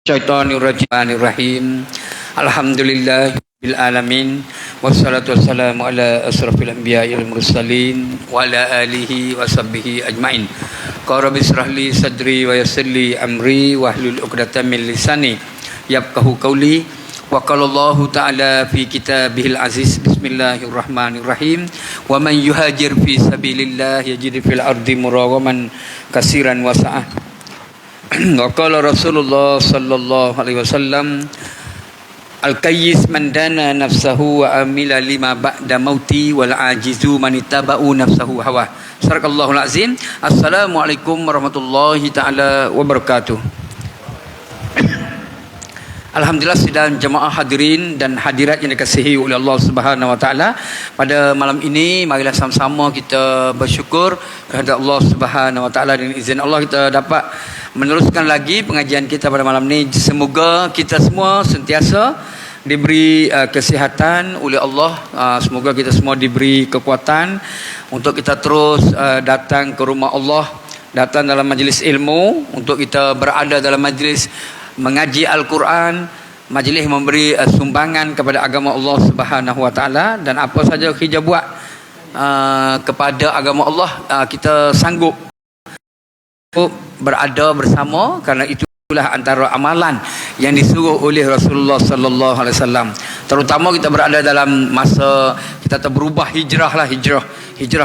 Syaitanirrajim. Alhamdulillahil alamin. Wassalatu wassalamu ala asrafil anbiya'i wal mursalin wa ala alihi wa sahbihi ajmain. Qala rabbi shrah li sadri wa yassir li amri wa hlul 'uqdatam min lisani yafqahu qawli. Wa qala Allahu ta'ala fi kitabihil aziz. Bismillahirrahmanirrahim. Wa man yuhajir fi sabilillah yajid fil ardi muragaman katsiran wa sa'ah. Wa qala Rasulullah sallallahu alaihi wasallam al-qayyis man dana nafsahu wa amila lima ba'da mauti wal ajizu man ittaba'u nafsahu hawa. Sadaqallahul azim. Assalamualaikum warahmatullahi taala wabarakatuh. Alhamdulillah sidang jemaah hadirin dan hadirat yang dikasihi oleh Allah Subhanahu wa taala. Pada malam ini marilah sama-sama kita bersyukur kepada Allah Subhanahu wa taala, dengan izin Allah kita dapat meneruskan lagi pengajian kita pada malam ini. Semoga kita semua sentiasa diberi kesihatan oleh Allah. Semoga kita semua diberi kekuatan untuk kita terus datang ke rumah Allah, datang dalam majlis ilmu, untuk kita berada dalam majlis mengaji Al-Quran, majlis memberi sumbangan kepada agama Allah Subhanahu wa taala, dan apa saja kita buat kepada agama Allah, kita sanggup berada bersama, kerana itulah antara amalan yang disuruh oleh Rasulullah sallallahu alaihi wasallam. Terutama kita berada dalam masa kita berubah hijrah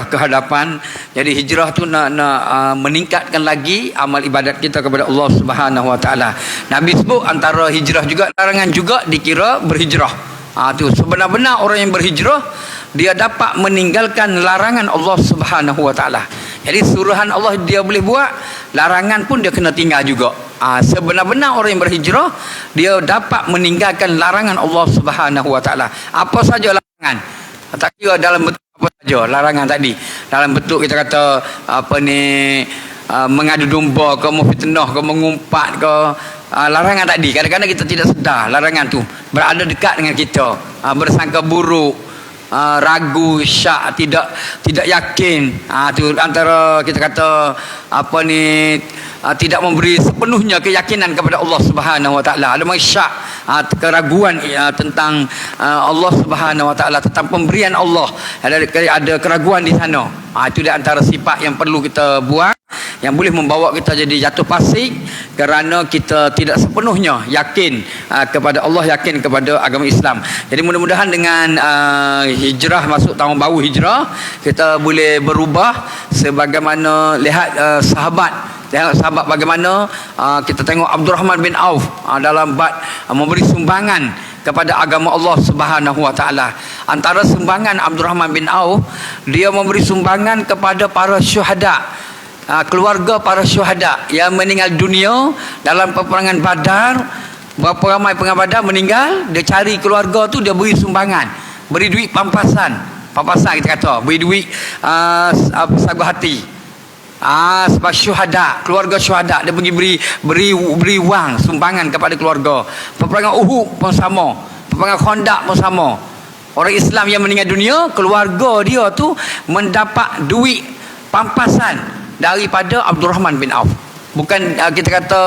ke hadapan. Jadi hijrah tu nak meningkatkan lagi amal ibadat kita kepada Allah Subhanahu wa taala. Nabi sebut antara hijrah juga, larangan juga dikira berhijrah. Tu sebenar-benar orang yang berhijrah dia dapat meninggalkan larangan Allah Subhanahu wa taala. Jadi suruhan Allah dia boleh buat, larangan pun dia kena tinggal juga. Sebenar-benar orang yang berhijrah dia dapat meninggalkan larangan Allah Subhanahu wa taala. Apa saja larangan, tak kira dalam bentuk apa saja larangan tadi. Dalam bentuk kita kata mengadu domba ke, memfitnah ke, mengumpat ke, larangan tadi. Kadang-kadang kita tidak sedar larangan tu berada dekat dengan kita. Bersangka buruk, ragu, syak, tidak yakin. Tu antara kita kata tidak memberi sepenuhnya keyakinan kepada Allah Subhanahu wa taala. Ada syak, keraguan tentang Allah Subhanahu wa taala, tentang pemberian Allah. Ada keraguan di sana. Itu di antara sifat yang perlu kita buang, yang boleh membawa kita jadi jatuh pasik, kerana kita tidak sepenuhnya yakin kepada Allah, yakin kepada agama Islam. Jadi mudah-mudahan dengan hijrah, masuk tahun baru hijrah, kita boleh berubah sebagaimana lihat sahabat bagaimana kita tengok Abdurrahman bin Auf dalam bab memberi sumbangan kepada agama Allah Subhanahu wa taala. Antara sumbangan Abdurrahman bin Auf, dia memberi sumbangan kepada para syuhada, keluarga para syuhada yang meninggal dunia dalam peperangan Badar. Berapa ramai pengan Badar meninggal, dia cari keluarga tu, dia beri sumbangan, beri duit pampasan kita kata, beri duit sagu hati. Sebab syuhada, keluarga syuhada, dia pergi beri wang sumbangan kepada keluarga. Peperangan Uhud pun sama, peperangan Khandaq pun sama. Orang Islam yang meninggal dunia, keluarga dia tu mendapat duit pampasan daripada Abdurrahman bin Auf. Bukan kita kata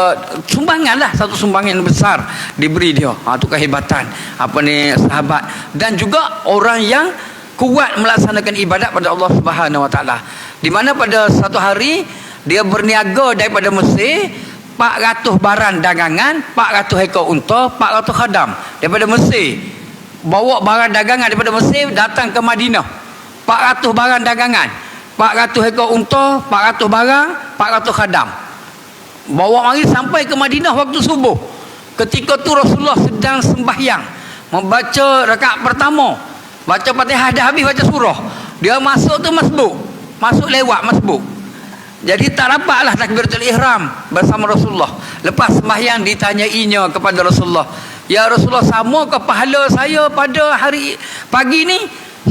sumbangan lah, satu sumbangan yang besar diberi dia. Itu kehebatan sahabat, dan juga orang yang kuat melaksanakan ibadat pada Allah Subhanahu wa taala. Di mana pada satu hari dia berniaga daripada Mesir 400 barang dagangan, 400 ekor unta, 400 khadam daripada Mesir. Bawa barang dagangan daripada Mesir datang ke Madinah. 400 barang dagangan, 400 ekor unta, 400 barang, 400 khadam. Bawa mari sampai ke Madinah waktu subuh. Ketika tu Rasulullah sedang sembahyang, membaca rakaat pertama, baca Fatihah dah habis, baca surah. Dia masuk tu masuk lewat masbuk. Jadi tak dapatlah takbiratul ihram bersama Rasulullah. Lepas sembahyang ditanyainya kepada Rasulullah, "Ya Rasulullah, sama ke pahala saya pada hari pagi ni,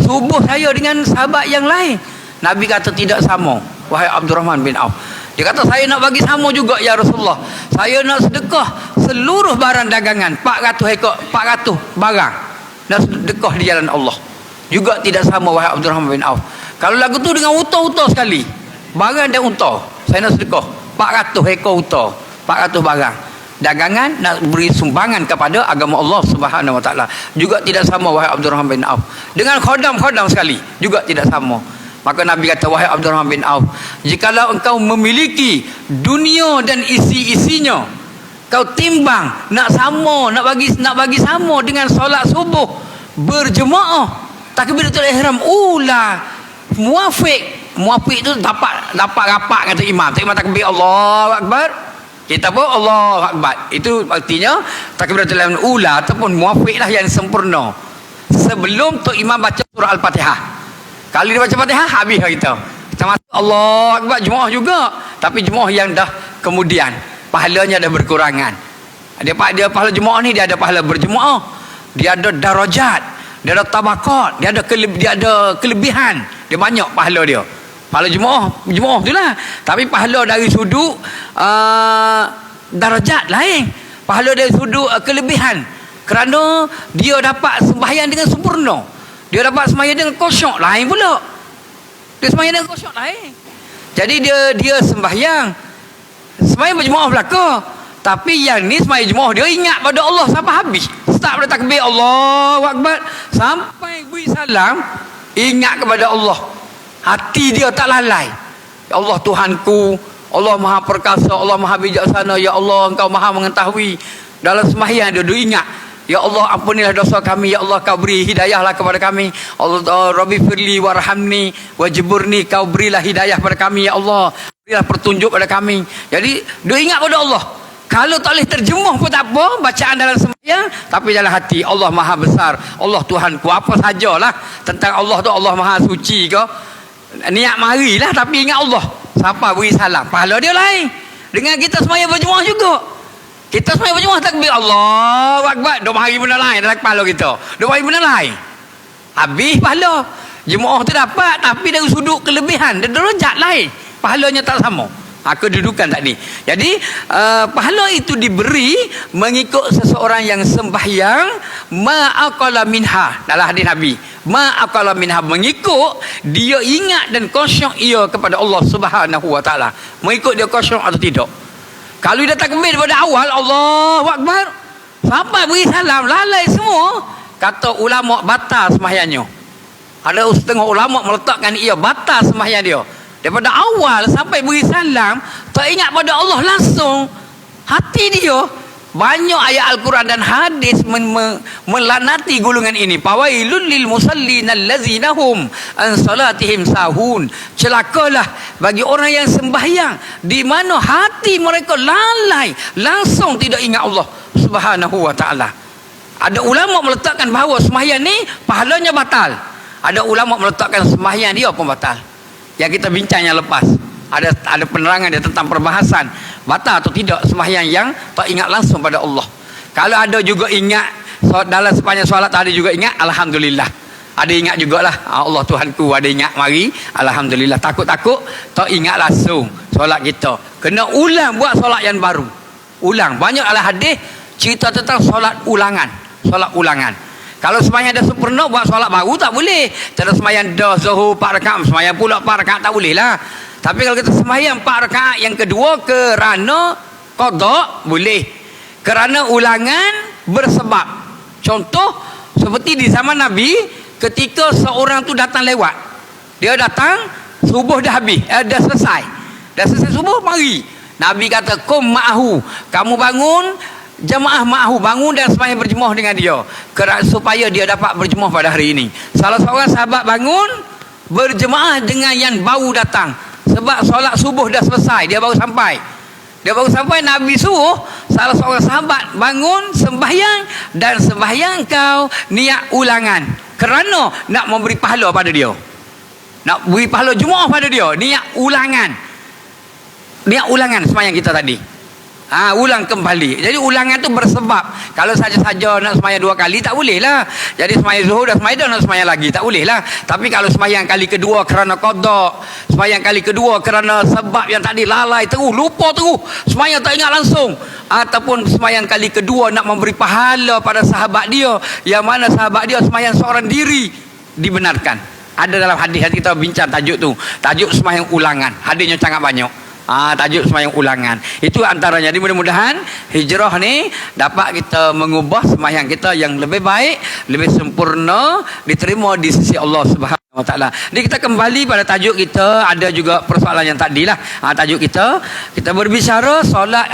subuh saya dengan sahabat yang lain?" Nabi kata, "Tidak sama, wahai Abdurrahman bin Auf." Dia kata, "Saya nak bagi sama juga ya Rasulullah. Saya nak sedekah seluruh barang dagangan, 400 ekor, 400 barang, nak sedekah di jalan Allah." Juga tidak sama wahai Abdurrahman bin Auf. Kalau lagu tu dengan unta-unta sekali, barang dan unta, saya nak sedekah 400 ekor unta, 400 barang. dagangan, nak beri sumbangan kepada agama Allah Subhanahu wa taala. Juga tidak sama wahai Abdurrahman bin Auf. Dengan khodam-khodam sekali juga tidak sama. Maka Nabi kata, wahai Abdurrahman bin Auf, jikalau engkau memiliki dunia dan isi-isinya, kau timbang nak bagi sama dengan solat subuh berjemaah, takbiratul ihram ula, muafiq tu dapat rapat kata imam. Tak imam takbir Allahu akbar, kita pun Allahu akbar. Itu artinya takbiratul ihram ula ataupun muafiq lah yang sempurna. Sebelum tu imam baca surah Al-Fatihah. Kalau dia baca Fatihah, habis kita. Kita masuk Allahu akbar jemaah juga, tapi jemaah yang dah kemudian pahalanya dah berkurangan. Dia pahala jemaah ni, dia ada pahala berjemaah, dia ada darajat, dia ada tabaqat, dia ada kelebihan, dia banyak pahala dia. Pahala jemaah tu lah. Tapi pahala dari sudut darajat lain, pahala dari sudut kelebihan, kerana dia dapat sembahyang dengan sempurna, dia dapat sembahyang dengan khusyuk lain pula. Dia sembahyang dengan khusyuk lain. Jadi dia sembahyang berjemaah belaka, tapi yang ni sembahyang jemaah dia ingat pada Allah sampai habis. Start pada takbir Allahu akbar sampai beri salam, ingat kepada Allah. Hati dia tak lalai. Ya Allah Tuhanku, Allah Maha Perkasa, Allah Maha Bijaksana, ya Allah Engkau Maha mengetahui. Dalam sembahyang dia ingat, ya Allah ampunilah dosa kami, ya Allah kau beri hidayahlah kepada kami. Allah Rabbi firli warhamni wajburni, kau berilah hidayah kepada kami, ya Allah. Berilah petunjuk pada kami. Jadi dia ingat pada Allah. Kalau tak boleh terjemuh pun tak apa, bacaan dalam sembahyang, tapi dalam hati Allah Maha Besar, Allah Tuhanku, apa sajalah tentang Allah tu, Allah Maha Suci ke. Niat marilah tapi ingat Allah. Siapa beri salam, pahala dia lain. Dengan kita sembahyang berjemaah juga. Kita sembahyang berjemaah takbir Allahu akbar, 2 hari benda lain dalam kepala kita. 2 hari benda lain. Habis pahala. Jemaah tu dapat, tapi dari sudut kelebihan dan darjat lain, pahalanya tak sama. Kedudukan tadi. Jadi pahala itu diberi mengikut seseorang yang sembahyang ma'aqala minha. Dalam hadis Nabi, ma'aqala minha, mengikut dia ingat dan khusyuk ia kepada Allah Subhanahu wa taala. Mengikut dia khusyuk atau tidak. Kalau dia takbir daripada awal Allahu akbar sampai beri salam lalai semua, kata ulama batal sembahyangnya. Ada setengah ulama meletakkan ia batal sembahyang dia. Daripada awal sampai beri salam tak ingat pada Allah langsung, hati dia. Banyak ayat Al-Quran dan hadis melanati golongan ini. Fawailul lil musallin allazina hum an salatihim sahun. Celakalah bagi orang yang sembahyang di mana hati mereka lalai, langsung tidak ingat Allah Subhanahu wa taala. Ada ulama meletakkan bahawa sembahyang ni pahalanya batal. Ada ulama meletakkan sembahyang dia pun batal. Yang kita bincang yang lepas, ada penerangan dia tentang perbahasan batal atau tidak sembahyang yang tak ingat langsung pada Allah. Kalau ada juga ingat dalam sepanjang solat, ada juga ingat, alhamdulillah. Ada ingat jugalah, Allah Tuhanku, ada ingat, mari alhamdulillah. Takut-takut tak ingat langsung solat kita, kena ulang, buat solat yang baru. Ulang. Banyak ala hadis cerita tentang solat ulangan. Solat ulangan. Kalau sembahyang dah sempurna, buat solat baru tak boleh. Tak ada sembahyang dah zuhur 4 rakaat, sembahyang pula 4 rakaat, tak boleh lah. Tapi kalau kita sembahyang 4 rakaat yang kedua kerana qada, boleh. Kerana ulangan bersebab. Contoh seperti di zaman Nabi, ketika seorang tu datang lewat. Dia datang, subuh dah habis, dah selesai. Dah selesai subuh, mari. Nabi kata, kum ma'ahu, kamu bangun, jamaah ma'ahu, bangun dan sembahyang berjemaah dengan dia, supaya dia dapat berjemaah pada hari ini. Salah seorang sahabat bangun berjemaah dengan yang baru datang, sebab solat subuh dah selesai, dia baru sampai. Nabi suruh salah seorang sahabat bangun sembahyang, dan sembahyang kau niat ulangan, kerana nak memberi pahala pada dia, nak beri pahala jemaah pada dia. Niat ulangan sembahyang kita tadi. Ulang kembali. Jadi ulangan tu bersebab. Kalau saja-saja nak sembahyang 2 kali tak boleh lah. Jadi sembahyang zuhur dah sembahyang, nak sembahyang lagi tak boleh lah. Tapi kalau sembahyang kali kedua kerana qada, sembahyang kali kedua kerana sebab yang tadi lalai terus, lupa terus, sembahyang tak ingat langsung, ataupun sembahyang kali kedua nak memberi pahala pada sahabat dia, yang mana sahabat dia sembahyang seorang diri, dibenarkan. Ada dalam hadis kita bincang tajuk tu, tajuk sembahyang ulangan. Hadisnya sangat banyak. Tajuk sembahyang ulangan. Itu antaranya. Jadi mudah-mudahan hijrah ni dapat kita mengubah sembahyang kita yang lebih baik, lebih sempurna, diterima di sisi Allah Subhanahu wa taala. Jadi kita kembali pada tajuk kita. Ada juga persoalan yang tadilah. Tajuk kita berbicara solat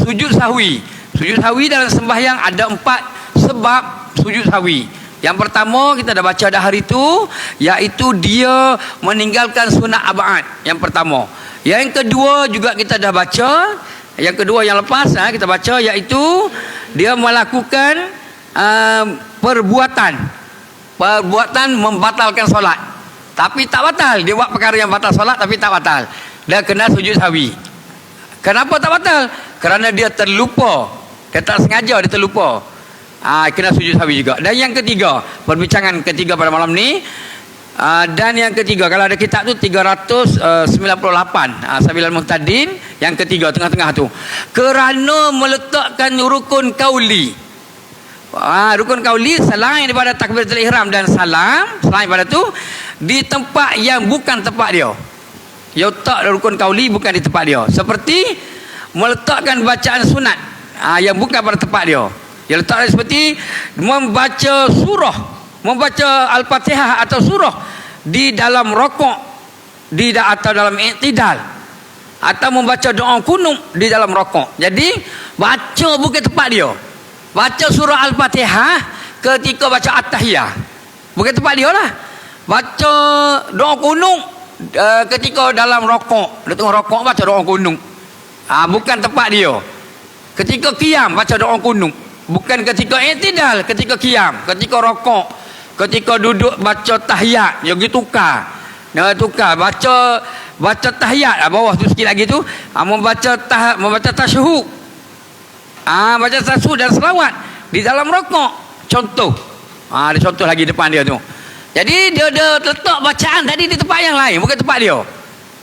sujud sahwi. Sujud sahwi dalam sembahyang ada 4 sebab sujud sahwi. Yang pertama kita dah baca dah hari itu, iaitu dia meninggalkan sunat ab'ad. Yang pertama. Yang kedua juga kita dah baca. Yang kedua yang lepas kita baca, iaitu dia melakukan perbuatan membatalkan solat. Tapi tak batal. Dia buat perkara yang batal solat tapi tak batal. Dia kena sujud sahwi. Kenapa tak batal? Kerana dia terlupa. Dia tak sengaja, dia terlupa. Kena sujud sahwi juga. Dan yang ketiga, perbincangan ketiga pada malam ni, dan yang ketiga, kalau ada kitab tu 398, Sabilal Muhtadin, yang ketiga tengah-tengah tu, kerana meletakkan rukun kauli. Rukun kauli selain daripada takbiratul ihram dan salam, selain daripada tu di tempat yang bukan tempat dia. Dia letak rukun kauli bukan di tempat dia. Seperti meletakkan bacaan sunat yang bukan pada tempat dia. Dia letak seperti membaca surah, membaca Al-Fatihah atau surah di dalam rokok, atau dalam i'tidal, atau membaca doa kunut di dalam rokok. Jadi baca bukan tempat dia. Baca surah Al-Fatihah ketika baca At-Tahiyah, bukan tempat dia lah. Baca doa kunut ketika dalam rokok, dia tengah rokok baca doa kunut, bukan tempat dia. Ketika qiyam baca doa kunut, bukan ketika i'tidal, ketika qiyam, ketika rokok, ketika duduk baca tahiyat, dia pergi tukar. Baca tahiyat bawah tu sikit lagi tu, membaca tasyahud. Baca tasyahud dan selawat di dalam rokok. Contoh. Ada contoh lagi depan dia tu. Jadi dia letak bacaan tadi di tempat yang lain, bukan tempat dia.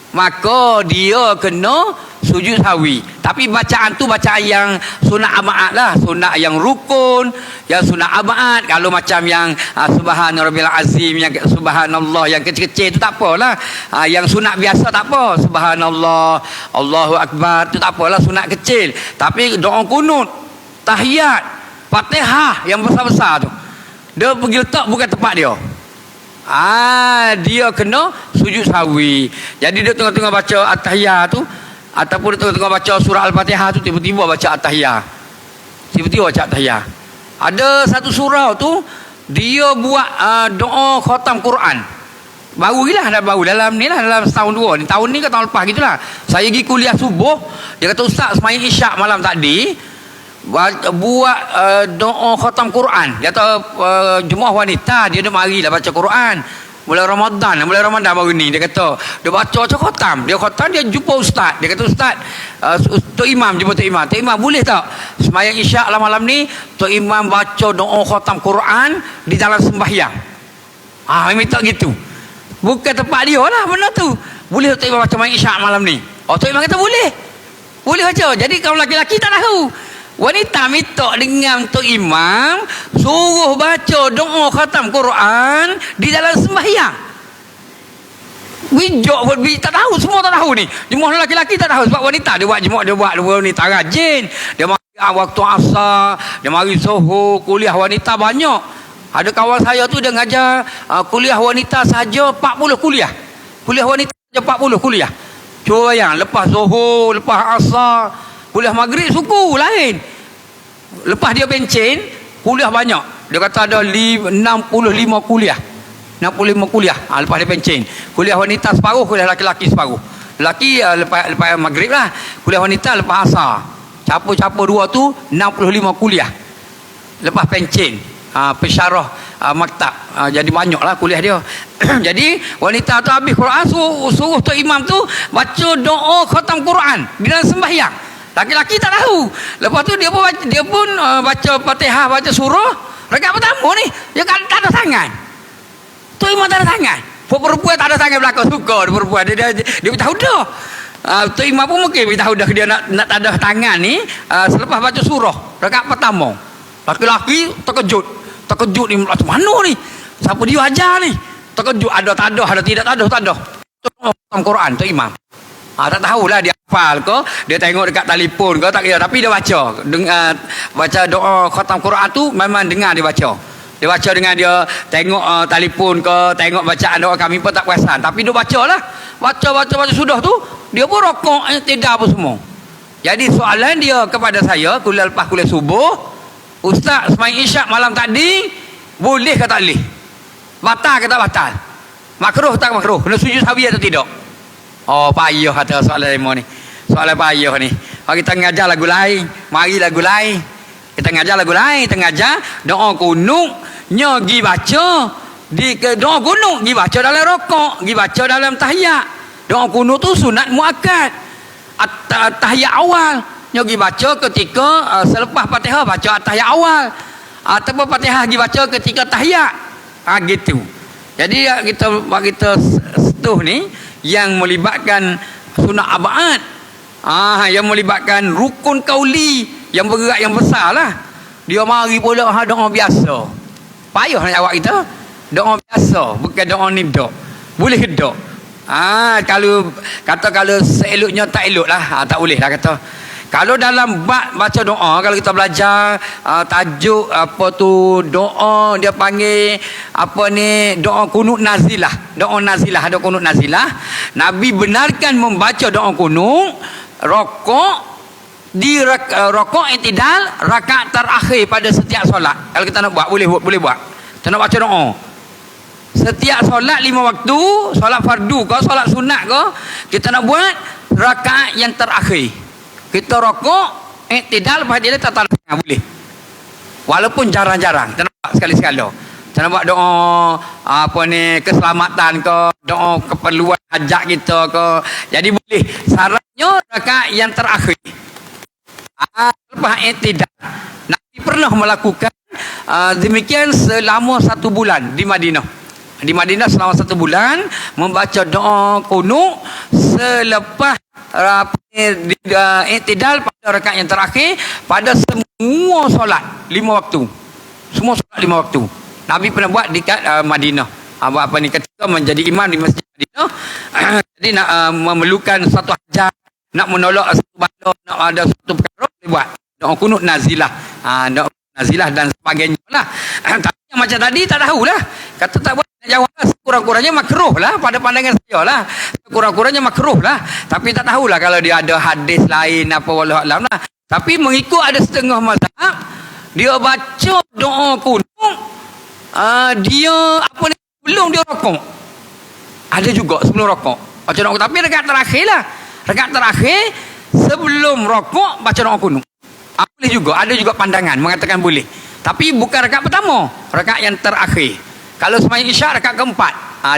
Maka dia kena sujud sahwi. Tapi bacaan tu bacaan yang sunat ab'ad lah, sunat yang rukun, yang sunat ab'ad. Kalau macam yang subhana rabbil azim, yang subhanallah yang kecil-kecil tu tak apalah. Yang sunat biasa tak apa, subhanallah, Allahu akbar, tu tak apalah, sunat kecil. Tapi doa kunut, tahiyat, Fatihah yang besar-besar tu, dia pergi letak bukan tempat dia. Dia kena sujud sahwi. Jadi dia tengah-tengah baca At-Tahiyah tu, ataupun dia tengah-tengah baca surah Al-Fatihah tu, tiba-tiba baca At-Tahiyah. Tiba-tiba baca At-Tahiyah. Ada satu surah tu dia buat doa khatam Quran. Baru dalam ni lah, dalam setahun dua ni. Tahun ni ke tahun lepas gitulah. Saya pergi kuliah subuh, dia kata ustaz sembahyang isyak malam tadi buat doa khatam Quran. Dia kata jemaah wanita dia marilah baca Quran mulai Ramadan baru ni. Dia kata dia baca khatam, dia jumpa ustaz. Dia kata ustaz, Tok Imam jumpa Tok Imam boleh tak sembahyang isyak lah malam ni Tok Imam baca doa khatam Quran di dalam sembahyang. Minta gitu, bukan tempat dia lah benda tu. Boleh Tok Imam baca sembahyang isyak malam ni? Tok Imam kata boleh baca. Jadi kalau laki-laki tak tahu, wanita minta dengan Tok Imam suruh baca doa khatam Quran di dalam sembahyang. Bijak pun tak tahu, semua tak tahu ni. Jemaah lelaki tak tahu, sebab wanita dia buat jemaah, dia buat wanita rajin. Dia mari waktu asar, dia mari Zuhur, kuliah wanita banyak. Ada kawan saya tu dia ngajar kuliah wanita saja 40 kuliah. Kuliah wanita saja 40 kuliah. Cuba bayang, lepas Zuhur, lepas asar, kuliah maghrib suku lain. Lepas dia pencen, kuliah banyak. Dia kata ada 65 kuliah. 65 kuliah. Lepas dia pencen. Kuliah wanita separuh, kuliah laki-laki separuh. Lelaki lepas maghrib lah. Kuliah wanita lepas asar. Campur-campur dua tu 65 kuliah. Lepas pencen. Pensyarah maktab. Jadi banyak lah kuliah dia. Jadi wanita tu habis Quran, suruh Tok Imam tu baca doa khatam Quran di dalam sembahyang. Laki-laki tak tahu. Lepas tu dia pun baca Fatihah, baca surah. Rakaat pertama ni dia tak ada tangan. Tok Imam tak ada tangan. Perempuan tak ada tangan belakang, suka perempuan. Dia beritahu dah. Tok Imam pun mungkin beritahu dah dia nak tak ada tangan ni selepas baca surah rakaat pertama. Laki-laki terkejut ni, macam mana ni? Siapa dia ajar ni? Terkejut, ada tak ada, ada tidak tak ada. Quran Tok Imam. Tak tahulah dia hafal ke, dia tengok dekat telefon ke, tak kira, tapi dia baca. Baca doa khatam Quran tu memang dengar dia baca. Dia baca dengan dia tengok telefon ke, tengok bacaan doa kami pun tak perasan, tapi dia bacalah. Baca sudah tu dia pun rokok, tidak apa semua. Jadi soalan dia kepada saya lepas kuliah subuh, Ustaz semain isyak malam tadi boleh ke tak boleh? Batal ke tak batal? Makruh tak makruh? Kena sujud sawi atau tidak? Oh, payah kata soalan demo ni. Soalan payah ni. Kalau kita ngajar lagu lain, mari lagu lain. Kita ngajar lagu lain, kita ngajar doa kunut, gi baca doa kunut, gi baca dalam rokok, gi baca dalam tahiyat. Doa kunut tu sunat muakkad. Tahiyat awal, gi baca ketika selepas Fatihah baca tahiyat awal. Ataupun Fatihah gi baca ketika tahiyat. Gitu. Jadi kita setuh ni yang melibatkan sunat abad, yang melibatkan rukun kauli yang bergerak yang besar lah. Dia mari pula doa biasa. Payah nak jawab kita. Doa biasa, bukan doa nidok. Boleh dok. Kalau seeloknya tak elok lah, tak boleh lah kata. Kalau dalam bab baca doa, kalau kita belajar tajuk apa tu doa, dia panggil apa ni, doa kunut nazilah. Doa nazilah, ada kunut nazilah. Nabi benarkan membaca doa kunut rokok di rokok i'tidal rakaat terakhir pada setiap solat. Kalau kita nak buat boleh buat. Kita nak baca doa setiap solat 5 waktu, solat fardu ke, solat sunat ke, kita nak buat rakaat yang terakhir. Kita rokok i'tidal, lepas dia tak tengah boleh. Walaupun jarang-jarang, kita nak buat sekali-sekala. Kita nak buat doa apa ni, keselamatan ke, doa keperluan hajat kita ke. Jadi boleh. Syaratnya rakaat yang terakhir. Lepas i'tidal. Nabi pernah melakukan demikian selama 1 bulan di Madinah. Di Madinah selama 1 bulan membaca doa kunut selepas i'tidal pada rakaat yang terakhir pada semua solat 5 waktu. Semua solat 5 waktu. Nabi pernah buat di Madinah. Apa ni, ketika menjadi imam di Masjid Madinah, jadi nak memerlukan satu hajat, nak menolak satu bala, nak ada satu perkara, boleh buat doa kunut nazilah. Doa nazilah dan sebagainya lah. Tapi yang macam tadi tak tahulah. Kata tak buat, nak jawab lah. Sekurang-kurangnya makruh lah pada pandangan saya lah. Sekurang-kurangnya makruh lah. Tapi tak tahulah kalau dia ada hadis lain apa wallahu alam lah. Tapi mengikut ada setengah mazhab, dia baca doa kunut, dia apa ni, belum dia rokok. Ada juga sebelum rokok baca doa, tapi rakaat terakhir lah. Rakaat terakhir sebelum rokok baca doa kunut. Boleh juga, ada juga pandangan mengatakan boleh. Tapi bukan rakaat pertama, rakaat yang terakhir. Kalau sembahyang isyak rakaat keempat,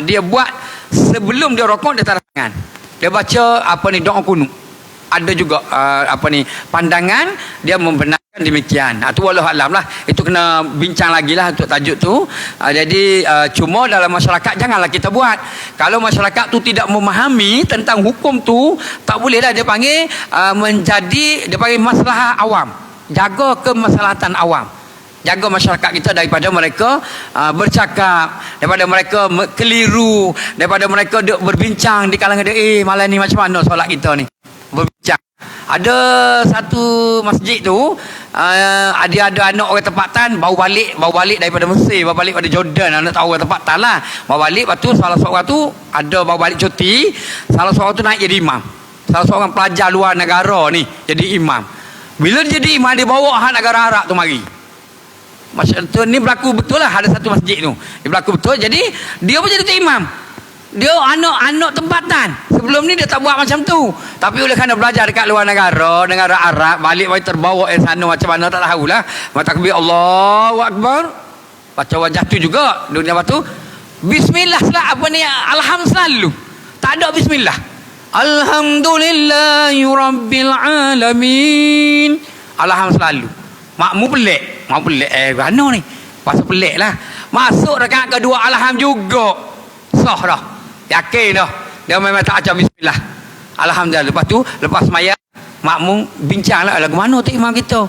dia buat sebelum dia rokok, dia taruh tangan. Dia baca apa ni, doa kunut. Ada juga apa ni, pandangan dia membenarkan demikian. Tu wallahu alam lah. Itu kena bincang lagi lah untuk tajuk tu. Jadi cuma dalam masyarakat janganlah kita buat. Kalau masyarakat tu tidak memahami tentang hukum tu, tak boleh lah dia panggil menjadi, dia panggil masalah awam. Jaga kemaslahatan awam. Jaga masyarakat kita daripada mereka bercakap, daripada mereka keliru, daripada mereka berbincang di kalangan dia, malam ni macam mana solat kita ni, berbincang. Ada satu masjid tu, ada anak orang tempatan baru balik daripada Mesir, baru balik pada Jordan, anak tahu orang tempatan lah, baru balik. Lepas tu salah seorang tu ada baru balik cuti, salah seorang tu naik jadi imam, salah seorang pelajar luar negara ni jadi imam. Bila dia jadi imam, dia bawa hak negara Arab tu mari. Macam tu ni berlaku betul lah, ada satu masjid tu dia berlaku betul. Jadi dia pun jadi imam. Dia anak tempatan. Sebelum ni dia tak buat macam tu, tapi oleh kerana belajar dekat luar negara Arab, balik terbawa sana macam mana tak tahulah. Takbir Allahu Akbar, baca wajah tu juga dunia batu, bismillah lah, apa ni, alham selalu, tak ada bismillah. Alhamdulillahi Rabbil Alamin, alham selalu. Makmu pelik mana ni, pasal pelik lah. Masuk rakaat kedua alham juga sah dah, yakin dah, dia memang tak baca bismillah, alhamdulillah. Lepas tu lepas sembahyang makmum bincang lah, lagu mana tu imam kita,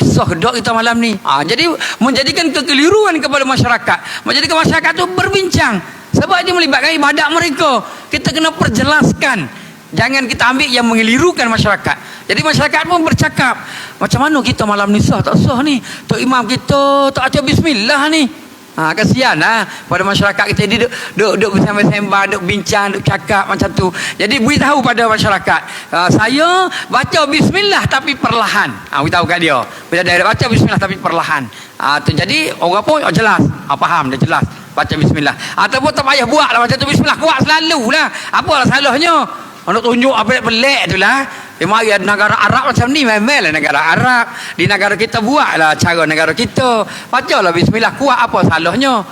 sah dok kita malam ni. Jadi menjadikan kekeliruan kepada masyarakat, menjadikan masyarakat tu berbincang, sebab dia melibatkan ibadat mereka. Kita kena perjelaskan Jangan kita ambil yang mengelirukan masyarakat. Jadi masyarakat pun bercakap, macam mana kita malam ni sah tak sah ni? Tok imam kita tak baca bismillah ni. Kasihan lah pada masyarakat kita. Dia duk bersembang-sembang, duk bincang, duk cakap macam tu. Jadi beritahu pada masyarakat, saya baca bismillah tapi perlahan. Beritahu kat dia. Bila dia baca bismillah tapi perlahan. Jadi orang pun jelas, faham, dia jelas baca bismillah. Ataupun tak payah buat lah baca tu bismillah, kuat selalu lah. Apalah salahnya? Nak tunjuk apa pelik tu lah. Mari ada negara Arab macam ni, memang lah negara Arab. Di negara kita buatlah cara negara kita. Bacalah bismillah, kuat, apa salahnya?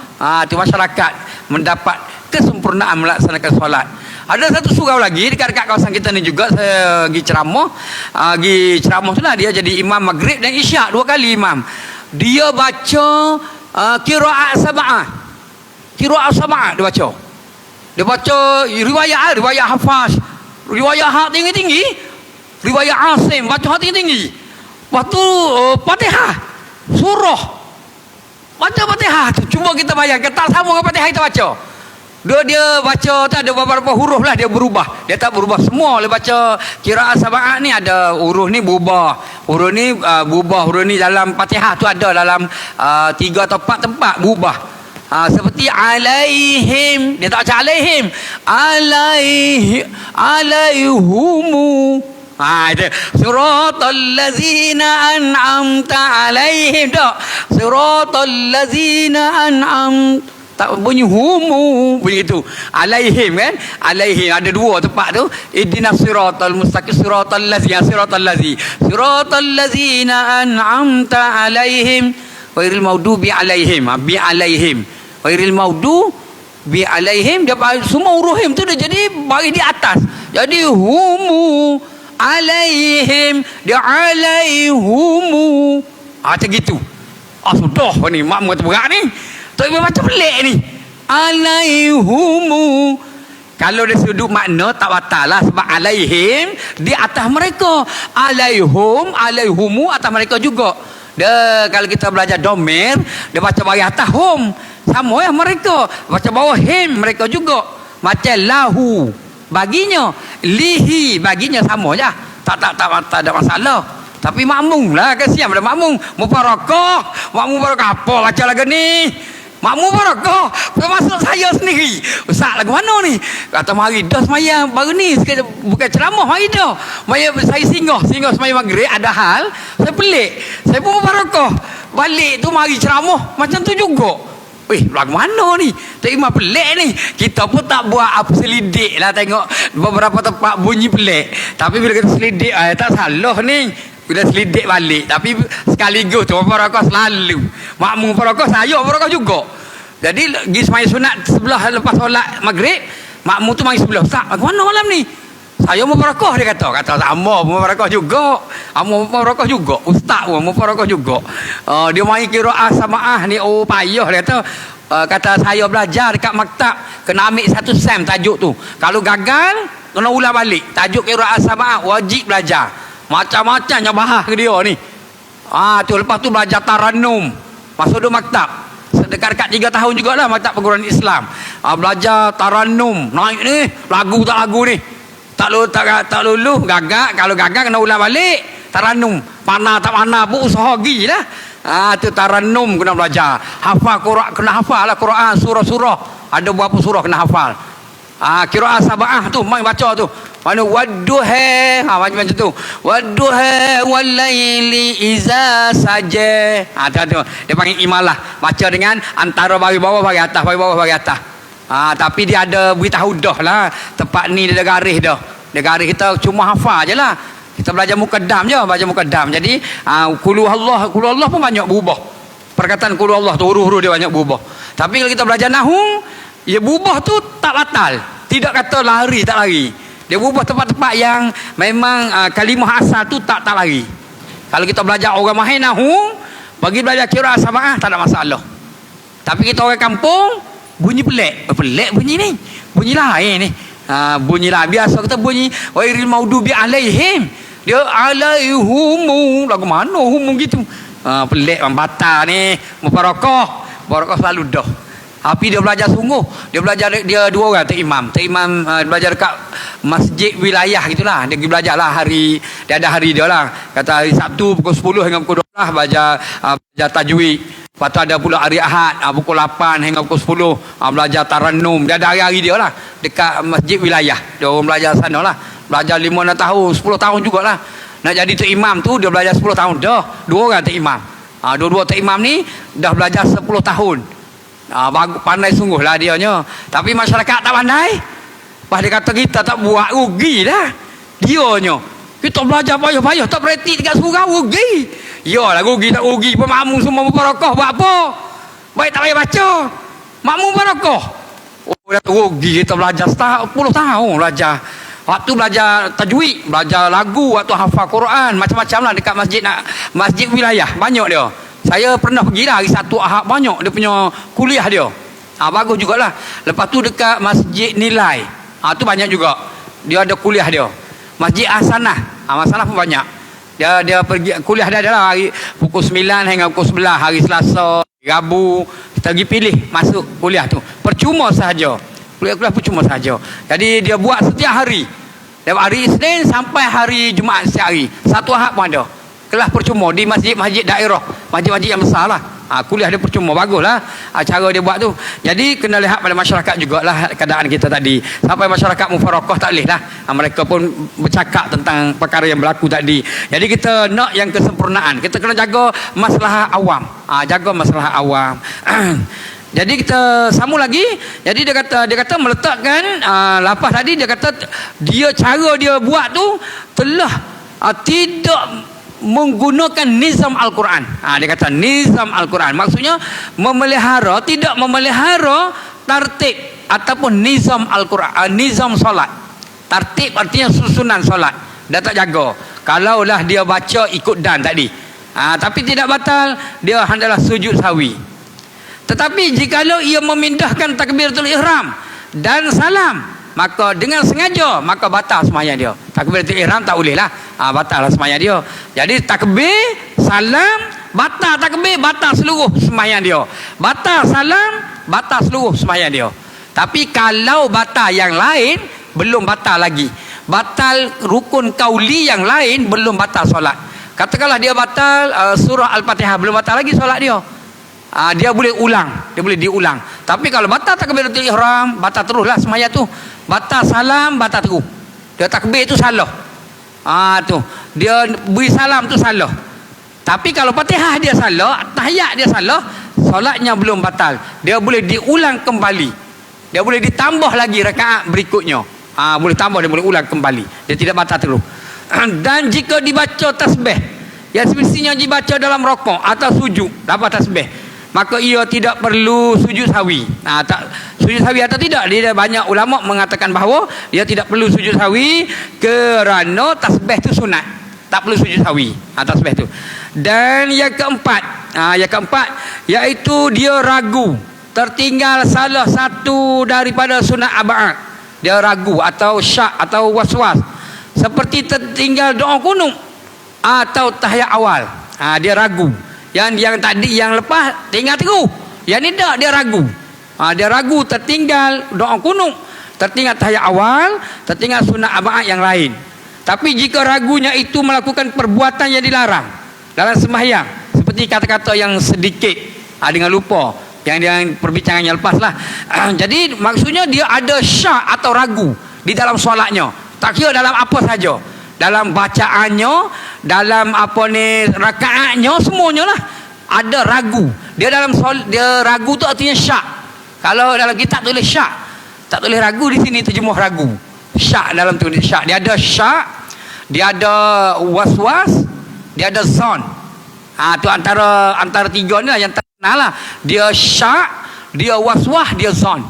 Tu masyarakat mendapat kesempurnaan melaksanakan solat. Ada satu surau lagi dekat kawasan kita ni juga, saya pergi ceramah. Pergi ceramah tu lah, dia jadi imam maghrib dan isyak 2 kali imam. Dia baca qiraat sab'ah. Qiraat sab'ah dia baca. Dia baca riwayat Hafaz, riwayat hak tinggi-tinggi, riwayat Asim baca hak tinggi-tinggi. Lepas tu Fatihah, surah, baca Fatihah tu. Cuma kita bayangkan tak sama dengan Fatihah kita baca. Dia baca tu ada beberapa huruf lah dia berubah. Dia tak berubah semua. Dia baca qiraat sab'ah ni ada huruf ni berubah, huruf ni berubah, huruf ni dalam Fatihah tu ada dalam 3 atau 4 tempat berubah. Seperti alaihim, dia tak baca alaihim, alaihumu. Itu siratal ladzina an'amta alaihim, tak siratal ladzina tak bunyi humu, bunyi itu alaihim kan, alaihim ada 2 tempat tu. Ihdinas siratal mustaqim, siratal ladzina an'amta alaihim ghairil maghdubi alaihim, bi alaihim ghairil maghdubi alaihim. Dia semua huruf him tu dia jadi bagi di atas, jadi humu alaihim, dia alaihumu. Macam gitu. Sudah ni makmum tu berat ni. Tak macam pelik ni. Alaihumu. Kalau dari sudut makna tak batal lah, sebab alaihim di atas mereka, alaihum, alaihumu atas mereka juga. Dia kalau kita belajar domir, dia baca bagi atas hum, sama ya mereka. Baca bawah him, mereka juga. Macam lahu baginya, lihi baginya, sama je. Tak ada masalah. Tapi makmum lah, kasihan pada makmum. Mubarakah, makmum barakah apa baca lagu ni? Makmum barakah, termasuk saya sendiri. Ustaz lagu mana ni? Kata mari dah semayang baru ni, bukan ceramah, mari dah. Saya singgah semayang maghrib, ada hal, saya pelik. Saya pun barakah. Balik tu mari ceramah, macam tu juga. Lagu mana ni? Tak imam pelik ni. Kita pun tak buat apa, selidik lah tengok beberapa tempat bunyi pelik. Tapi bila kita selidik, tak salah ni. Bila selidik balik, tapi sekaligus tu barakah selalu. Makmum barakah, saya barakah juga. Jadi pergi semayang sunat sebelah lepas solat maghrib, makmum tu mari sebelah. Ustaz, mana malam ni? Saya mau barakah, dia kata sama mau barakah juga. Mau barakah juga. Ustaz pun mau barakah juga. Dia mari qiraat sab'ah ni, payah dia kata. Kata saya belajar dekat maktab, kena ambil 1 sem tajuk tu. Kalau gagal, kena ulang balik. Tajuk qiraat sab'ah wajib belajar. Macam-macamnya bahas ke dia ni. Tu lepas tu belajar taranum. Masuk dia maktab. Dekat-dekat 3 tahun jugalah maktab perguruan Islam. Belajar taranum. Naik ni, lagu tak lagu ni. Tak lulus, gagal. Kalau gagal kena ulang balik. Taranum. Mana tak mana pun usaha pergi lah. Tu taranum kena belajar. Hafal Quran, kena hafal lah Quran, surah-surah. Ada berapa surah kena hafal. Qiraat sab'ah tu mai baca tu. Mana wadduha, macam tu. Wadduha walaili iza saja. Tu. Dia panggil imalah. Baca dengan antara bagi bawah bagi atas, bagi bawah bagi atas. Tapi dia ada beritahu dah lah. Tempat ni dia garis dah. Dia garis, kita cuma hafal je lah. Kita belajar mukaddam je, baca mukaddam. Jadi qul Allah pun banyak berubah. Perkataan qul Allah tu huruf-huruf dia banyak berubah. Tapi kalau kita belajar nahwu, ya berubah tu tak batal. Tidak kata lari tak lari. Dia berubah tempat-tempat yang memang kalimah asal tu tak lari. Kalau kita belajar orang mahir nahwu, bagi belajar qiraat sab'ah tak ada masalah. Tapi kita orang kampung, bunyi pelik. Pelik bunyi ni. Bunyi lain ni. Bunyi lain. Biasa kita bunyi ghairil maghdubi alaihim. Dia alaihumu. Lagu mana humu gitu. Pelik batal ni. Mubarakah. Barakah selalu dah. Tapi dia belajar sungguh. Dia belajar, dia 2 orang Tok Imam. Tok Imam belajar dekat masjid wilayah gitulah. Dia pergi belajar lah hari, dia ada hari dia lah. Kata hari Sabtu pukul 10 hingga pukul 12 belajar tajwid. Lepas tu ada pula hari Ahad pukul 8 hingga pukul 10 belajar tarannum. Dia ada hari-hari dia lah dekat masjid wilayah. Dia orang belajar sana lah. Belajar 5-6 tahun, 10 tahun jugalah. Nak jadi Tok Imam tu dia belajar 10 tahun dah. 2 orang Tok Imam. Dua-dua Tok Imam ni dah belajar 10 tahun. Bagus, pandai sungguh lah dianya. Tapi masyarakat tak pandai. Lepas dia kata kita tak buat, rugi dah dianya. Kita belajar payah-payah tak praktik dekat surau, rugi. Yalah rugi tak rugi, pemakmum semua berbarakah. Buat apa? Baik tak payah baca, makmum berbarakah. Dah rugi kita belajar 10 tahun belajar. Waktu belajar tajwid, belajar lagu, waktu hafal Quran, macam-macam lah dekat masjid wilayah. Banyak dia. Saya pernah pergi lah hari Sabtu Ahad, banyak dia punya kuliah dia. Bagus jugalah. Lepas tu dekat Masjid Nilai, tu banyak juga. Dia ada kuliah dia. Masjid Hasanah, Hasanah pun banyak. Dia pergi kuliah dia adalah hari pukul 9 hingga pukul 11 hari Selasa, Rabu. Kita pergi pilih masuk kuliah tu. Percuma sahaja. Kuliah percuma sahaja. Jadi dia buat setiap hari. Dari hari Isnin sampai hari Jumaat setiap hari. Satu Ahad pun ada. Kelas percuma di masjid-masjid daerah, masjid-masjid yang besar lah. Kuliah dia percuma, bagus lah cara dia buat tu. Jadi kena lihat pada masyarakat jugalah keadaan kita tadi. Sampai masyarakat mufarakah tak boleh lah. Mereka pun bercakap tentang perkara yang berlaku tadi. Jadi kita nak yang kesempurnaan. Kita kena jaga masalah awam. Jaga masalah awam. Jadi kita sambung lagi. Jadi dia kata meletakkan lapas tadi, dia kata cara dia buat tu telah tidak menggunakan nizam Al-Quran. Dia kata nizam Al-Quran, maksudnya memelihara, tidak memelihara tartib ataupun nizam Al-Quran, nizam solat. Tartib artinya susunan solat, dia tak jaga. Kalaulah dia baca ikut dan tadi, tapi tidak batal, dia adalah sujud sahwi. Tetapi jikalau ia memindahkan takbiratul ihram dan salam, maka dengan sengaja, maka batal sembahyang dia. Takbiratul ihram tak boleh lah, batal lah sembahyang dia. Jadi takbir, salam, batal takbir, batal seluruh sembahyang dia. Batal salam, batal seluruh sembahyang dia. Tapi kalau batal yang lain, belum batal lagi. Batal rukun kauli yang lain, belum batal solat. Katakanlah dia batal surah Al-Fatihah, belum batal lagi solat dia. Dia boleh ulang, dia boleh diulang. Tapi kalau batal takbiratul ihram, batal teruslah sembahyang tu. Batal salam, batal terus. Dia takbir tu salah. Tu dia beri salam tu salah. Tapi kalau Fatihah dia salah, tahiyat dia salah, solatnya belum batal. Dia boleh diulang kembali. Dia boleh ditambah lagi rakaat berikutnya. Boleh tambah, dia boleh ulang kembali. Dia tidak batal terus. Dan jika dibaca tasbih, yang semestinya dibaca dalam rokok atau sujud, dapat tasbih, maka ia tidak perlu sujud sahwi. Sujud sahwi atau tidak, dia banyak ulama mengatakan bahawa dia tidak perlu sujud sahwi kerana tasbih tu sunat, tak perlu sujud sahwi tasbih tu. Dan yang keempat, iaitu dia ragu, tertinggal salah satu daripada sunat arba'ah. Dia ragu atau syak atau waswas, seperti tertinggal doa kunut atau tahiyat awal. Dia ragu. Yang tadi yang lepas tinggal terus. Yang ni tak, dia ragu. Dia ragu, tertinggal doa kunut, tertinggal tahiyat awal, tertinggal sunat arba'ah yang lain. Tapi jika ragunya itu melakukan perbuatan yang dilarang dalam sembahyang, seperti kata-kata yang sedikit dengan lupa, yang perbincangan yang lepas lah. Jadi maksudnya dia ada syak atau ragu di dalam solatnya. Tak kira dalam apa saja, dalam bacaannya, dalam rakaatnya, semuanya lah ada ragu. Dia ragu tu artinya syak. Kalau dalam kitab tulis syak, tak tulis ragu, di sini terjemuh ragu. Syak dalam tulis syak. Dia ada syak, dia ada waswas, dia ada zon. Tu antara tiga ni lah yang terkenal lah. Dia syak, dia waswas, dia zon.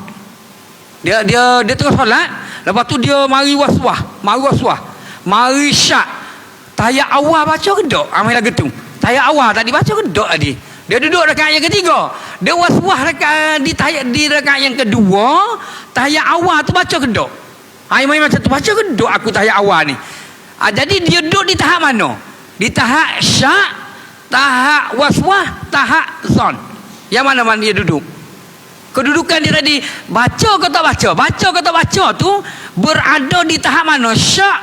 Dia tengah solat, lepas tu dia mari waswas, mari syak. Tahiyat awal baca ke tak? Amai lagu tu. Tahiyat awal tadi baca ke tak tadi? Dia duduk rakaat yang ketiga. Dia waswas di rakaat yang kedua. Tahiyat awal tu baca ke tak? Main macam tu, baca ke tak aku tahiyat awal ni? Jadi dia duduk di tahap mana? Di tahap syak, tahap waswas, tahap zon. Yang mana dia duduk? Kedudukan dia tadi, baca ke tak baca, baca ke tak baca tu berada di tahap mana? Syak,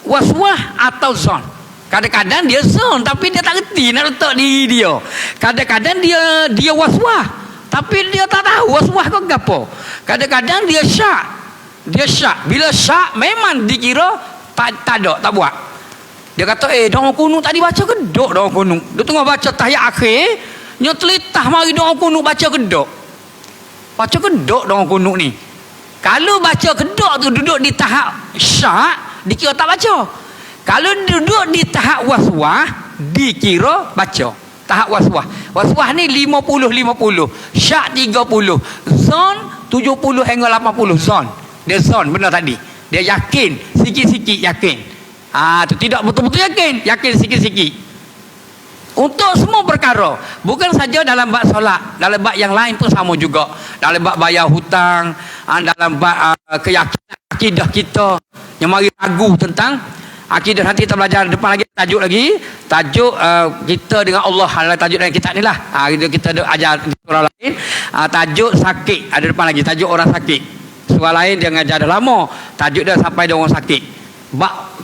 waswah atau zon. Kadang-kadang dia zon tapi dia tak reti nak letak diri dia. Kadang-kadang dia waswah tapi dia tak tahu waswah ke apa. Kadang-kadang dia syak. Dia syak. Bila syak memang dikira tak ada, tak buat. Dia kata, doa kunut tadi baca ke dok doa kunut. Dia tengah baca tahiyat akhir, nya telitah mari doa kunut baca ke dok. Baca ke dok doa kunut ni. Kalau baca ke dok tu duduk di tahap syak, dikira tak baca. Kalau duduk di tahap waswah, dikira baca. Tahap waswah. Waswah ni 50-50. Syak 30. Zon 70 hingga 80 zon. Dia zon benda tadi. Dia yakin, sikit-sikit yakin. Tu tidak betul-betul yakin, yakin sikit-sikit. Untuk semua perkara, bukan saja dalam bab solat, dalam bab yang lain pun sama juga. Dalam bab bayar hutang, dalam bab keyakinan akidah kita yang mari ragu tentang akidah. Nanti kita belajar depan lagi tajuk kita dengan Allah. Tajuk dalam kitab ni lah. Kita ajar surah lain. Tajuk sakit ada depan lagi. Tajuk orang sakit. Surah lain dia ngajar dah lama. Tajuk dia sampai dia orang sakit. Bab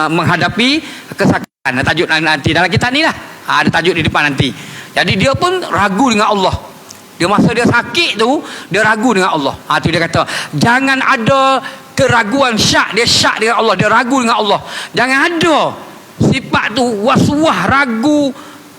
menghadapi kesakitan. Tajuk nanti dalam kitab ni lah. Ada tajuk di depan nanti. Jadi dia pun ragu dengan Allah. Dia masa dia sakit tu, dia ragu dengan Allah. Tu dia kata, jangan ada keraguan syak. Dia syak dengan Allah, dia ragu dengan Allah. Jangan ada sifat tu waswah, ragu,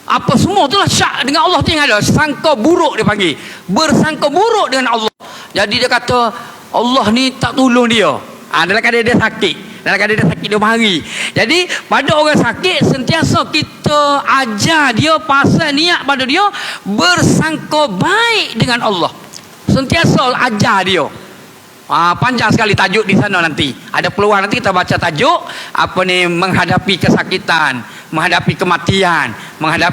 apa semua tu lah syak dengan Allah tu yang ada. Sangka buruk dia panggil. Bersangka buruk dengan Allah. Jadi dia kata Allah ni tak tolong dia. Dalam keadaan dia sakit. Dalam keadaan dia sakit, dia mari. Jadi pada orang sakit, sentiasa kita ajar dia pasal niat pada dia bersangka baik dengan Allah. Sentiasa ajar dia. Panjang sekali tajuk di sana nanti. Ada peluang nanti kita baca tajuk menghadapi kesakitan, menghadapi kematian,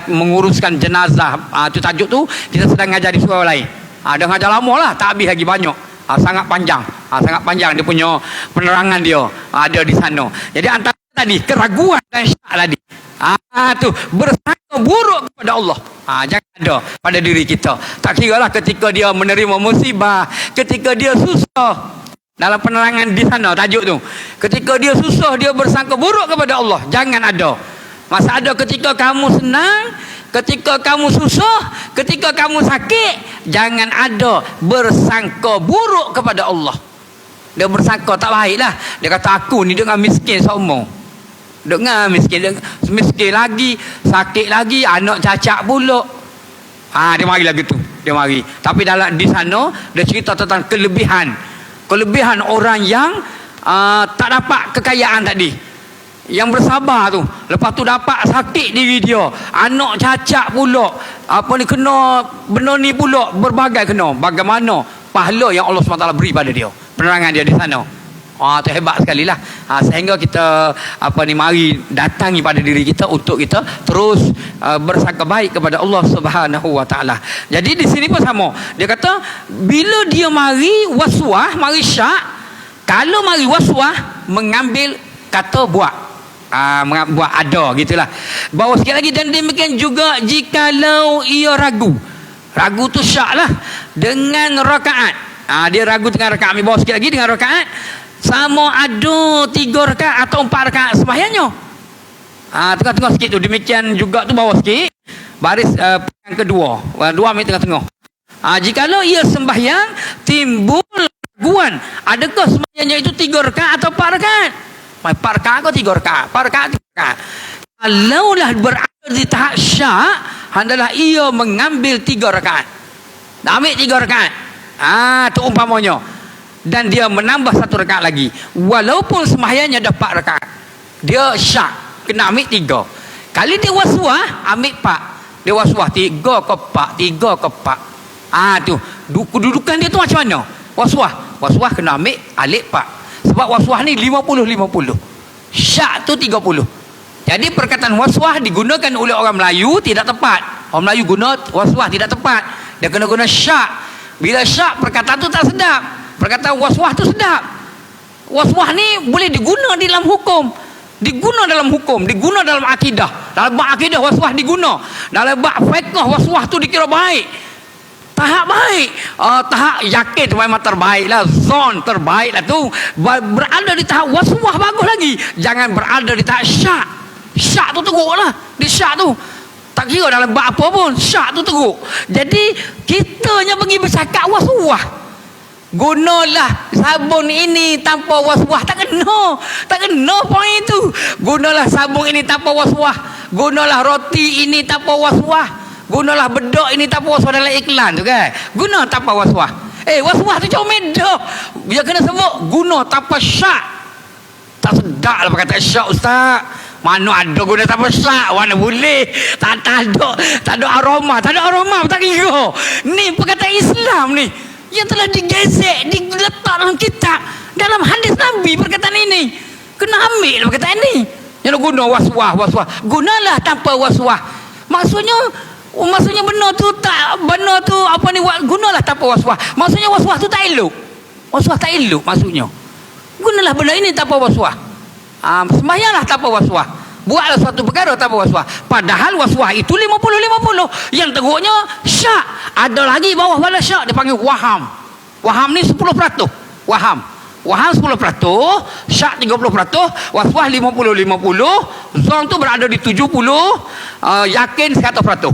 menguruskan jenazah. Tu tajuk tu kita sedang ngajar di surau lain. Dah ngajar lama lah, tak habis lagi banyak. Sangat panjang. Sangat panjang dia punya penerangan dia ada di sana. Jadi antara tadi keraguan dan syak tadi. Tu bersangka buruk kepada Allah. Jangan ada pada diri kita. Tak kiralah ketika dia menerima musibah, ketika dia susah. Dalam penerangan di sana tajuk tu. Ketika dia susah, dia bersangka buruk kepada Allah. Jangan ada. Masa ada ketika kamu senang, ketika kamu susah, ketika kamu sakit, jangan ada bersangka buruk kepada Allah. Dia bersangka tak baiklah. Dia kata aku ni dengan miskin seumur. Dengan miskin lagi, sakit lagi, anak cacat pula. Dia mari lagi tu. Dia mari. Tapi dalam di sana dia cerita tentang kelebihan orang yang tak dapat kekayaan tadi. Yang bersabar tu, lepas tu dapat sakit diri dia, anak cacat pula, kena benda ni pula, berbagai kena. Bagaimana pahala yang Allah SWT beri pada dia, penerangan dia di sana. Tu hebat sekali lah. Sehingga kita mari datangi pada diri kita untuk kita terus bersangka baik kepada Allah Subhanahu Wa Taala. Jadi di sini pun sama. Dia kata bila dia mari waswah, mari syak, kalau mari waswah mengambil kata buat. Buat ada gitulah. Bawa sikit lagi, dan demikian juga jikalau ia ragu tu syak lah dengan rakaat. Dia ragu dengan rakaat. Bawa sikit lagi dengan rakaat, sama ada 3 rakaat atau 4 rakaat sembahyangnya. Tengah-tengah sikit tu. Demikian juga tu bawa sikit baris yang kedua, 2 ambil tengah-tengah. Jikalau ia sembahyang timbul raguan, adakah sembahyangnya itu 3 rakaat atau 4 rakaat? 4 rakaat atau 3 rakaat? 4 rakaat, 3 rakaat. Kalaulah berada di tahap syak, hendaklah ia mengambil 3 rakaat. Ambil 3 rakaat. Tu umpamanya. Dan dia menambah 1 rakaat lagi. Walaupun sembahyangnya dah 4 rakaat. Dia syak, kena ambil 3. Kali dia waswah, ambil 4. Dia waswah 3 ke 4, 3 ke 4. Tu. Kedudukan dia tu macam mana? Waswah kena ambil alik 4. Sebab waswah ni 50-50. Syak tu 30. Jadi perkataan waswah digunakan oleh orang Melayu tidak tepat. Orang Melayu guna waswah tidak tepat. Dia kena guna syak. Bila syak, perkataan tu tak sedap. Perkataan waswah tu sedap. Waswah ni boleh diguna dalam hukum. Diguna dalam akidah. Dalam bab akidah waswah diguna. Dalam bab fiqh waswah tu dikira baik. tahap baik. Tahap yakin tu memang terbaik lah. Zon terbaik lah tu. Berada di tahap waswah bagus lagi. Jangan berada di tahap syak. Syak tu teruk lah. Di syak tu tak kira dalam bab apa pun, syak tu teruk. Jadi kitanya pergi bercakap waswah. Gunalah sabun ini tanpa waswah. Tak kena poin itu. Gunalah sabun ini tanpa waswah. Gunalah roti ini tanpa waswah. Gunalah bedok ini tanpa waswah dalam iklan tu kan. Guna tanpa waswah. Waswah tu comel dah. Dia kena sebut guna tanpa syak. Tak sedap lah pakai tak syak ustaz. Mana ada guna tanpa syak, mana boleh. Tak ada aroma, tak kira. Ni perkataan Islam ni yang telah digezek, diletak dalam kitab, dalam hadis Nabi perkataan ini. Kena ambil perkataan ini. Yang guna waswah. Gunalah tanpa waswah. Maksudnya benar tu apa ni, gunalah tanpa waswah. Maksudnya waswah tu tak elok. Waswah tak elok maksudnya. Gunalah benda ini tanpa waswah. Sembahyanglah tanpa waswah. Buatlah suatu perkara tanpa waswah. Padahal waswah itu 50-50. Yang teruknya syak. Ada lagi bawah pada syak, dia panggil waham. Waham ni 10%. Waham 10%, syak 30%, waswah 50-50. Zon tu berada di 70, yakin 100%.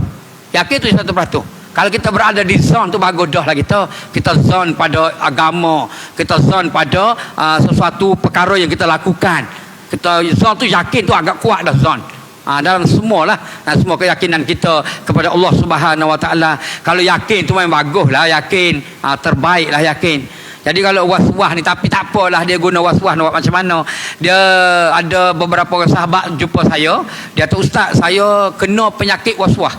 Yakin tu 100%. Kalau kita berada di zon tu bagus dah lah kita zon pada agama, kita zon pada sesuatu perkara yang kita lakukan. Kita zon tu yakin tu agak kuat dah zon. Dalam semualah, semua keyakinan kita kepada Allah Subhanahu Wa Taala. Kalau yakin tu memang bagus lah, yakin terbaik lah yakin. Jadi kalau waswah ni, tapi tak apalah dia guna waswah nak buat macam mana. Dia ada beberapa orang sahabat jumpa saya, dia kata ustaz saya kena penyakit waswah.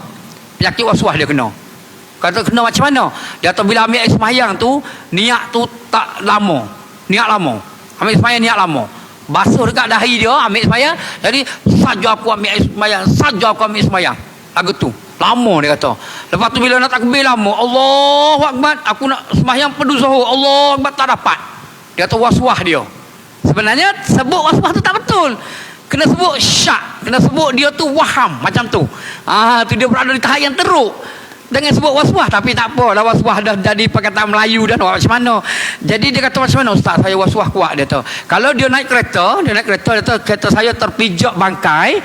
Penyakit waswah dia kena. Kata kena macam mana? Dia kata bila ambil air sembahyang tu, niat tu tak lama. Niat lama. Ambil sembahyang niat lama. Basuh dekat dahi dia, ambil sembahyang. Jadi saja aku ambil air sembahyang. Lagu tu. Lama dia kata. Lepas tu bila nak takbir lama, Allahu Akbar, aku nak sembahyang pedu zuhur. Allahu Akbar, tak dapat. Dia kata waswah dia. Sebenarnya sebut waswah tu tak betul. Kena sebut syak. Kena sebut dia tu waham macam tu. Tu dia berada di tahap yang teruk. Dengan sebut waswah, tapi tak apa lah, waswah dah jadi perkataan Melayu dah, nak macam mana. Jadi dia kata macam mana ustaz saya waswah kuat. Dia kata kalau dia naik kereta, dia kata kereta saya terpijak bangkai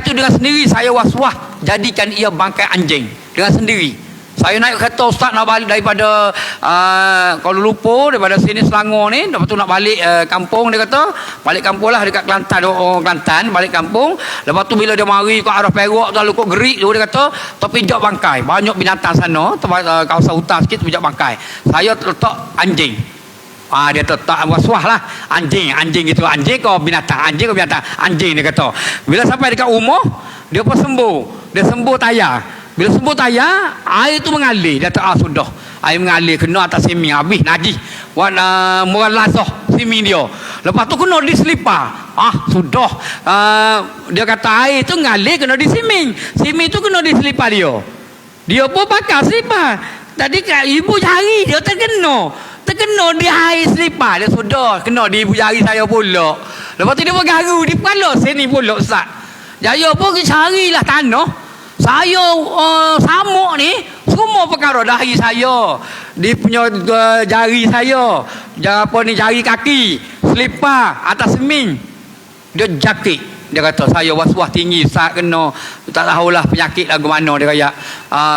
tu dengan sendiri saya waswah jadikan ia bangkai anjing dengan sendiri. Saya naik kereta ustaz nak balik daripada Kuala Lumpur, daripada sini Selangor ni, lepas tu nak balik kampung. Dia kata balik kampung lah dekat Kelantan, Kelantan balik kampung. Lepas tu bila dia mari ke arah Perak tu, lalu kok gerik tu, dia kata terpijak bangkai, banyak binatang sana, kawasan hutan sikit terpijak bangkai. Saya letak anjing. Dia letak waswah lah, anjing gitu. Anjing ke binatang, anjing dia kata. Bila sampai dekat rumah, dia pun sembuh tayar. Bila sembuh tayar, air tu mengalir. Dia kata sudah, air mengalir kena atas simi, habis najis. Murah lazah simi dia. Lepas tu kena di selipar. Sudah. Dia kata air tu mengalir kena di simi. Simi tu kena di selipar dia. Dia pun pakai selipar. Tadi ibu jari dia terkena di air selipar. Dia sudah kena di ibu jari saya pula. Lepas tu dia pun garu di kepala sini pula ustaz. Jaya pun carilah tanah. Saya samuk ni semua perkara dahi saya, dia punya jari saya, jari kaki, selipar, atas seming, dia jakit. Dia kata saya waswah tinggi saat kena, tak tahulah penyakit lagu mana. Dia kaya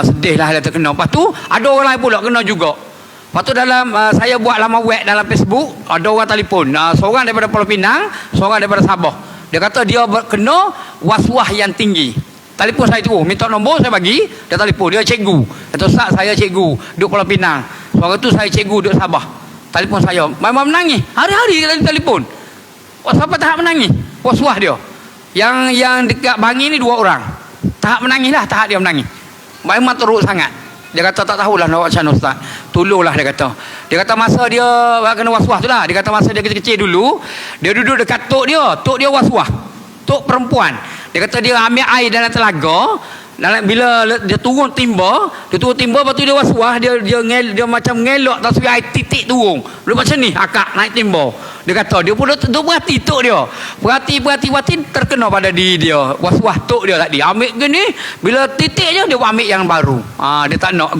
sedih lah dia terkena. Lepas tu ada orang lain pula kena juga. Lepas tu dalam saya buat laman web dalam Facebook, ada orang telefon, seorang daripada Pulau Pinang, seorang daripada Sabah. Dia kata dia kena waswah yang tinggi. Telefon saya tu, minta nombor saya bagi, dia telefon, dia cikgu. Kata ustaz saya cikgu, duduk Pulau Pinang. Seorang tu saya cikgu duduk Sabah. Telefon saya, memang menangis. Hari-hari dia telefon. Siapa tahap menangis? Waswah dia. Yang dekat Bangi ni 2 orang. Tahap menangis lah, tahap dia menangis. Memang teruk sangat. Dia kata tak tahulah nak buat macam mana ustaz. Tolonglah dia kata. Dia kata masa dia kena waswah tu lah. Dia kata masa dia kecil-kecil dulu, dia duduk dekat tok dia waswah. Tok perempuan. Dia kata dia ambil air dalam telaga, Bila dia turun timba, lepas tu dia was-was, dia macam ngelak tasbih air titik turun. Dia macam ni akak naik timba. Dia kata dia pun berhati tok dia. Berhati terkena pada diri dia. Was-was tok dia tadi. Ambil gini, bila titik je dia ambil yang baru. Dia tak nak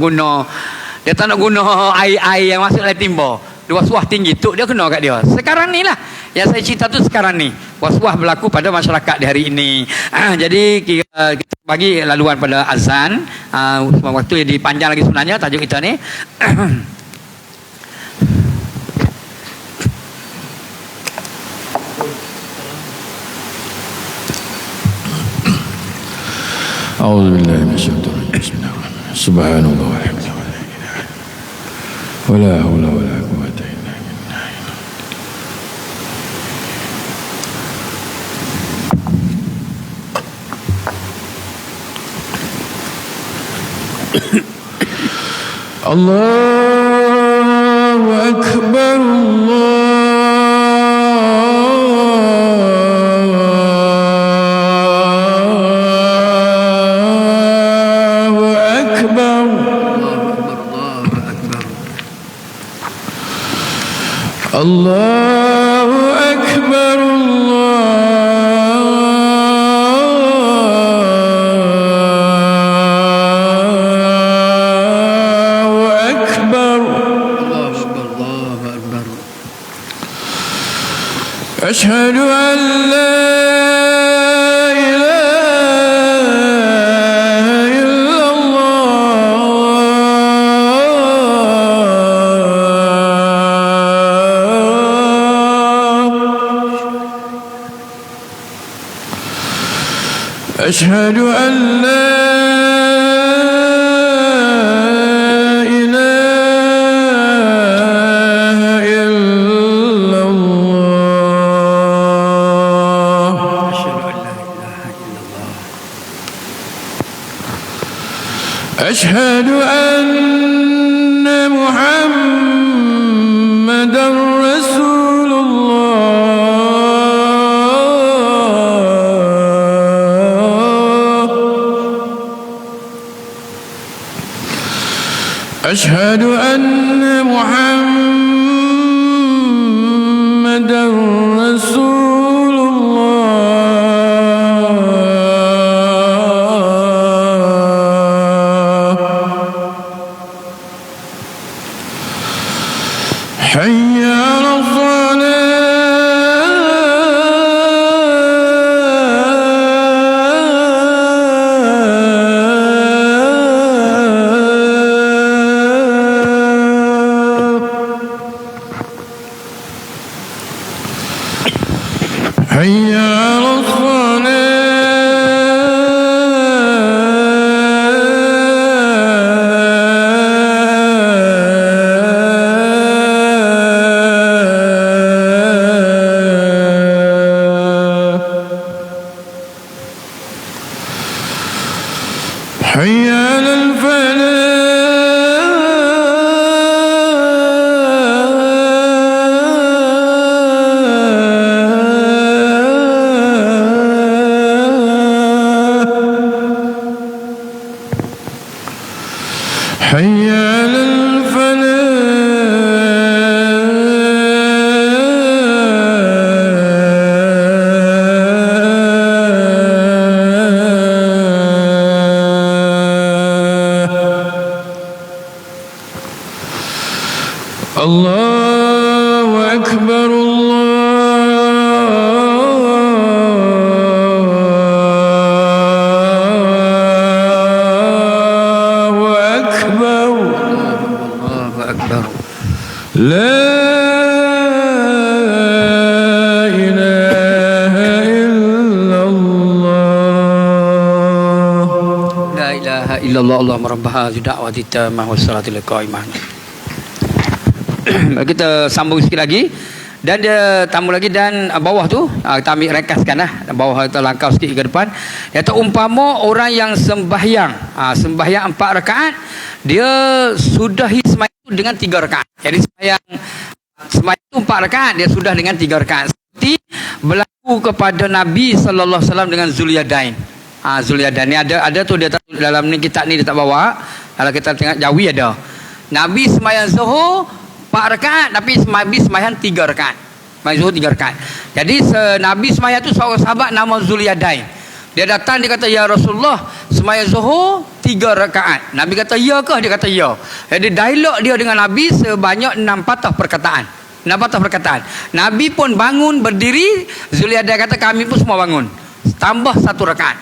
guna air yang masuk dalam timba. Dia was-was tinggi tok dia kena kat dia. Sekarang ni lah yang saya cerita tu sekarang ni. Was-was berlaku pada masyarakat di hari ini. Jadi kita bagi laluan pada azan. Waktu yang dipanjang lagi sebenarnya tajuk kita ni. A'udzubillahi minasyaitonir rajim. Bismillahirrahmanirrahim. Subhanallah walhamdulillah. Wala haula wala quwwata illa billah. Allahu akbar, Allahu akbar, Allahu akbar, Allahu akbar. Asyhadu an la أشهد أن لا إله إلا الله أشهد أن محمدا رسول أشهد أن محمدا رسول الله حي على حي على الصلاة حي على حي على الفلاح الله أكبر الله أكبر الله أكبر. لا إله إلا الله La ilaha illallah Allahumma rabb hadhihi da'wati tammah was salatil qaimah. Kita sambung sikit lagi dan dia tambah lagi dan bawah tu kita ambil rekaskan lah, bawah kita langkah sikit ke depan. Iaitu umpama orang yang sembahyang 4 rakaat, dia sudahi sembahyang itu dengan 3 rakaat. Jadi sembahyang itu 4 rakaat, dia sudah dengan 3 rakaat. Seperti berlaku kepada Nabi sallallahu alaihi wasallam dengan Zulyadain. Zulyadain ni ada tu dia dalam ni kitab ni dia tak bawa. Kalau kita tengok Jawi ada. Nabi sembahyang Zuhur 4 rakaat, tapi Nabi sembahyang 3 rakaat. Sembahyang Zuhur 3 rakaat. Jadi Nabi sembahyang tu seorang sahabat nama Zulyadain. Dia datang, dia kata, ya Rasulullah, sembahyang Zuhur 3 rakaat. Nabi kata, ya ke? Dia kata, ya. Jadi dialog dia dengan Nabi sebanyak 6 patah perkataan. 6 patah perkataan. Nabi pun bangun berdiri. Zulyadain kata, kami pun semua bangun. Tambah 1 rakaat.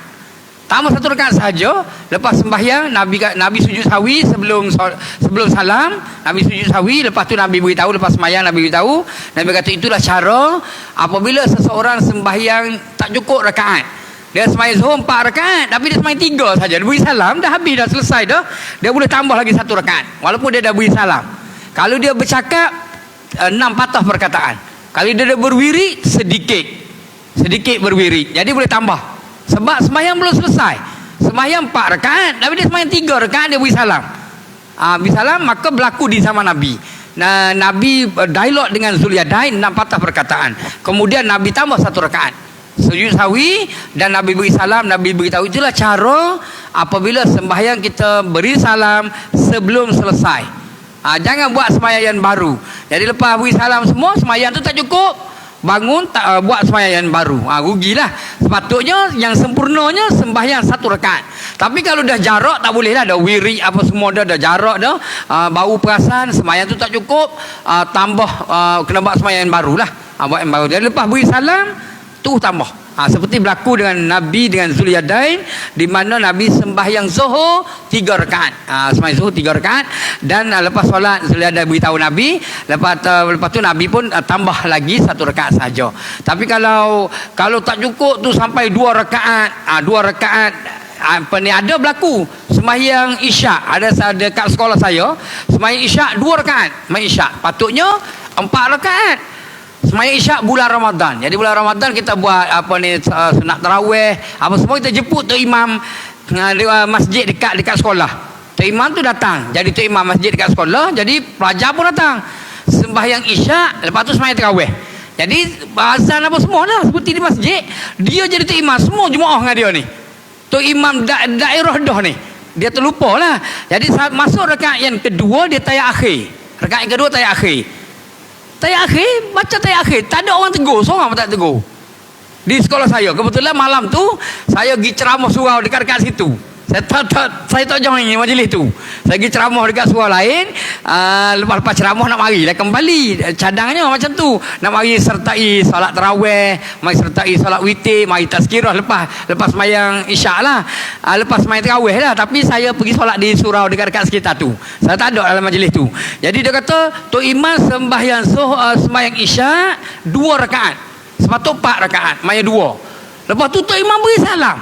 Tambah 1 rakaat saja. Lepas sembahyang, Nabi sujud sawi sebelum salam. Nabi sujud sawi. Lepas tu Nabi beritahu, lepas sembahyang Nabi beritahu. Nabi kata, itulah cara apabila seseorang sembahyang tak cukup rakaat. Dia sembahyang Zuhur 4 rakaat, tapi dia sembahyang 3 saja. Dia beri salam, dah habis, dah selesai dah. Dia boleh tambah lagi 1 rakaat, walaupun dia dah beri salam. Kalau dia bercakap 6 patah perkataan. Kalau dia dah berwirid, sedikit berwirid. Jadi boleh tambah. Sebab sembahyang belum selesai. Sembahyang 4 rakaat, tapi dia sembahyang 3 rakaat, dia beri salam. Beri salam, maka berlaku di zaman Nabi. Nabi dialog dengan Zulyadain 6 patah perkataan. Kemudian Nabi tambah 1 rakaat. Sujud sawi dan Nabi beri salam. Nabi beritahu, itulah cara apabila sembahyang kita beri salam sebelum selesai. Jangan buat sembahyang yang baru. Jadi lepas beri salam semua, sembahyang tu tak cukup, bangun buat sembahyang yang baru. Rugilah. Sepatutnya yang sempurnanya sembahyang 1 rakaat. Tapi kalau dah jarak, tak boleh lah. Dah wirid apa semua dah jarak dah. Bau perasan, sembahyang tu tak cukup, tambah kena buat sembahyang yang baru lah. Buat yang baru. Jadi lepas beri salam tu tambah. Seperti berlaku dengan Nabi dengan Zulyadain, di mana Nabi sembahyang Zuhur 3 rakaat. Sembahyang Zuhur 3 rakaat, dan lepas solat Zulyadain beritahu Nabi, lepas tu Nabi pun tambah lagi 1 rakaat saja. Tapi kalau tak cukup tu sampai 2 rakaat, 2 rakaat ada berlaku sembahyang Isyak. Ada dekat sekolah saya sembahyang Isyak 2 rakaat. Sembahyang Isyak patutnya 4 rakaat. Sembahyang Isyak bulan Ramadan. Jadi bulan Ramadan kita buat sunat tarawih, apa semua kita jemput tu imam masjid dekat sekolah. Tu imam tu datang. Jadi tu imam masjid dekat sekolah, jadi pelajar pun datang. Sembahyang Isyak, lepas tu sembahyang tarawih. Jadi azan apa semua lah seperti di masjid. Dia jadi tu imam, semua jemaah dengan dia ni. Tu imam daerah dah ni. Dia terlupa lah. Jadi saat masuk rakaat yang kedua, dia tayak akhir. Rakaat yang kedua tayak akhir. Tayak akhir, baca tayak akhir. Tak ada orang tegur, seorang pun tak tegur. Di sekolah saya, kebetulan malam tu saya pergi ceramah surau dekat situ. Saya tak join majlis tu. Saya pergi ceramah dekat surau lain. Lepas ceramah nak mari dah kembali. Cadangnya macam tu. Nak mari sertai solat tarawih, mari sertai solat witir, mari tazkirah lepas sembahyang Isyak lah. Lepas sembahyang tarawih lah. Tapi saya pergi solat di surau dekat sekitar tu. Saya tak ada dalam majlis tu. Jadi dia kata, Tok Imam sembahyang Isyak 2 rakaat. Sepatut 4 rakaat, maya 2. Lepas tu Tok Imam beri salam.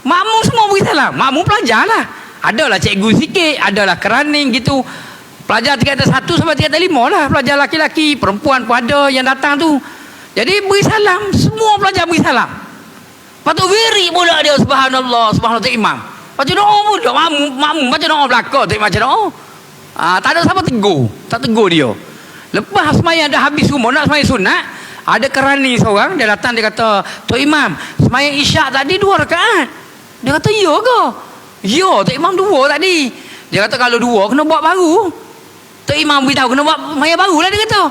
Makmum semua beri salam. Makmum pelajar lah. Adalah cikgu sikit, adalah keraning gitu. Pelajar tingkatan 1 sampai tingkatan 5 lah. Pelajar laki-laki, perempuan pun ada yang datang tu. Jadi beri salam. Semua pelajar beri salam. Lepas tu wirid pula dia, subhanallah, subhanallah, imam. Baca doa pula. Makmum baca doa belakang. Tak baca doa. Tak ada siapa tegur. Tak tegur dia. Lepas sembahyang dah habis semua, nak sembahyang sunat, ada kerani seorang, dia datang, dia kata, Tok Imam, sembahyang Isyak tadi 2 rakaat. Dia kata, ya ke? Ya, Tok Imam 2 tadi. Dia kata, kalau 2 kena buat baru. Tok Imam beritahu kena buat sembahyang baru lah, dia kata.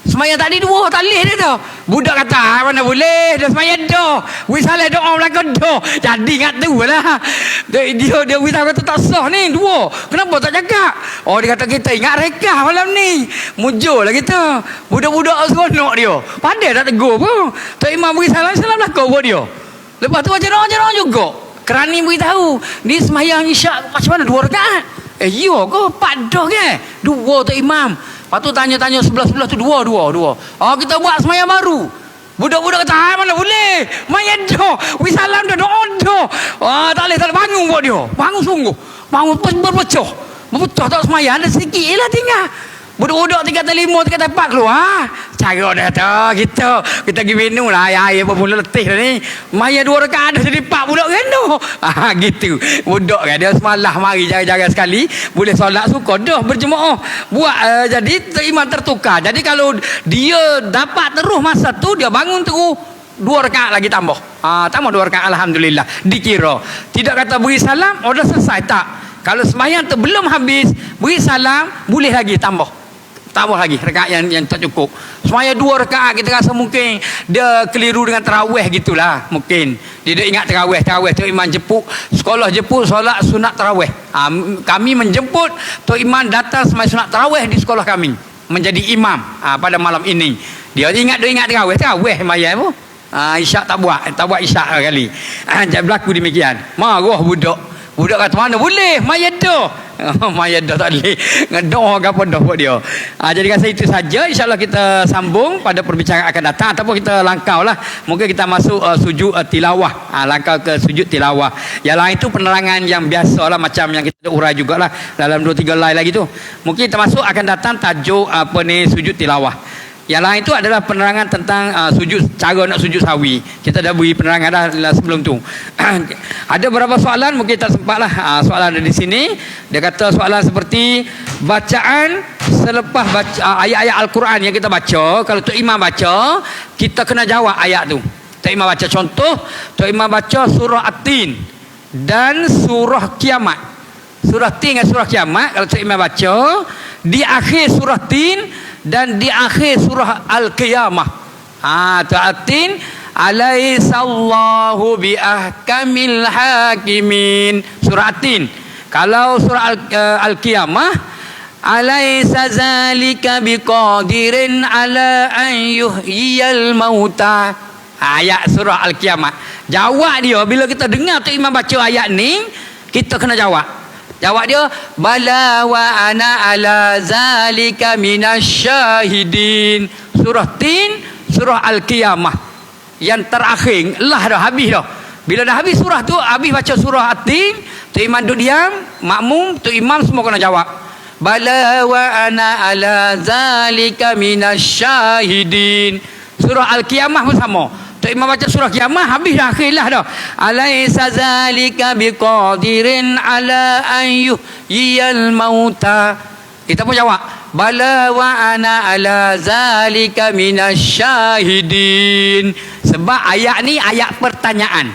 Sembahyang tadi 2 tak boleh, dia kata. Budak kata, mana boleh, dah sembahyang dah. Wih salah doa belakang dah. Jadi ingat tu lah. Dia beritahu kata tak sah ni 2. Kenapa tak cakap? Oh, dia kata kita ingat rekah malam ni. Mujur lah kita. Budak-budak seronok dia. Pandai tak tegur pun. Tok Imam beri salam belakang buat dia. Lepas tu macam doa juga. Kerani beritahu, ni sembahyang Isyak macam mana 2 rakaat? Ya ke? 4 dah ke? 2 Tok Imam. Lepas tu tanya-tanya sebelah-sebelah tu 2. Kita buat sembahyang baru. Budak-budak kata, mana boleh? Mayat dah. Wih salam dah, doa dah. Tak boleh bangun buat dia. Bangun sungguh. Bangun berpecah. Berpecah tak sembahyang, ada sikit lah tinggal. Budak-budak tingkatan 5, tingkatan 4 keluar. Cara dah tu. Kita pergi minum lah. Air apa mula letih dah ni. Maya 2 rakaat dah jadi 4 budak kan tu. Gitu. Budak kan dia semalah mari jaga-jaga sekali. Boleh solat suka dah berjemaah. Buat jadi imam tertukar. Jadi kalau dia dapat terus masa tu, dia bangun terus 2 rakaat lagi tambah. Tambah 2 rakaat, alhamdulillah. Dikira. Tidak kata beri salam, dah selesai, tak. Kalau sembahyang tu belum habis, beri salam, boleh lagi tambah. Tambah lagi rakaat yang tak cukup. Sembahyang 2 rakaat kita rasa mungkin dia keliru dengan tarawih gitulah, mungkin. Dia ingat tarawih tu imam jemput, sekolah jemput solat sunat tarawih. Kami menjemput Tok Imam datang sembahyang sunat tarawih di sekolah kami, menjadi imam pada malam ini. Dia ingat tarawih sembahyang tu. Isyak tak buat isyak kali. Jangan berlaku demikian. Marah budak kata mana boleh mayat dah. Mayat dah tak boleh ngedoh ke apa dah buat dia. Jadi rasa itu saja, insyaallah kita sambung pada perbicaraan akan datang, ataupun kita langkau lah, mungkin kita masuk sujud tilawah. Langkau ke sujud tilawah. Yang lain itu penerangan yang biasa lah, macam yang kita urai jugalah dalam 2-3 slide lagi tu. Mungkin kita masuk akan datang tajuk sujud tilawah. Yang lain itu adalah penerangan tentang sujud, cara nak sujud sahwi. Kita dah beri penerangan dah sebelum tu. Ada beberapa soalan, mungkin tak sempatlah. Soalan ada di sini. Dia kata soalan seperti bacaan selepas baca ayat-ayat Al-Quran yang kita baca. Kalau Tok Imam baca, kita kena jawab ayat tu. Tok Imam baca, contoh Tok Imam baca surah At-Tin dan surah Kiamat. Surah Tin dan surah Kiamat, kalau Tok Imam baca, di akhir surah Tin dan di akhir surah Al-Qiyamah. Ta'atin alaihissallahu biahkamil hakimin. Surah At-Tin. Kalau surah Al-Qiyamah, alaisa zalika biqadirin ala an yuhyiyal mauta. Ayat surah Al-Qiyamah. Jawab dia bila kita dengar tu imam baca ayat ni, kita kena jawab. Jawab dia, bala wa ana ala zalika minasyahidin. Surah Tin, surah Al-Qiyamah. Yang terakhir, lah dah habis dah. Bila dah habis surah tu, habis baca surah At-Tin, Tok Imam duduk diam, makmum, Tok Imam semua kena jawab. Bala wa ana ala zalika minasyahidin. Surah Al-Qiyamah pun sama. Tok Imam baca surah Kiamah, habis dah, akhir lah dah. Alaisa zalika biqadirin ala an yuhyiyal mauta. Kita pun jawab, bala wa ana ala zalika minasyahidin. Sebab ayat ni ayat pertanyaan.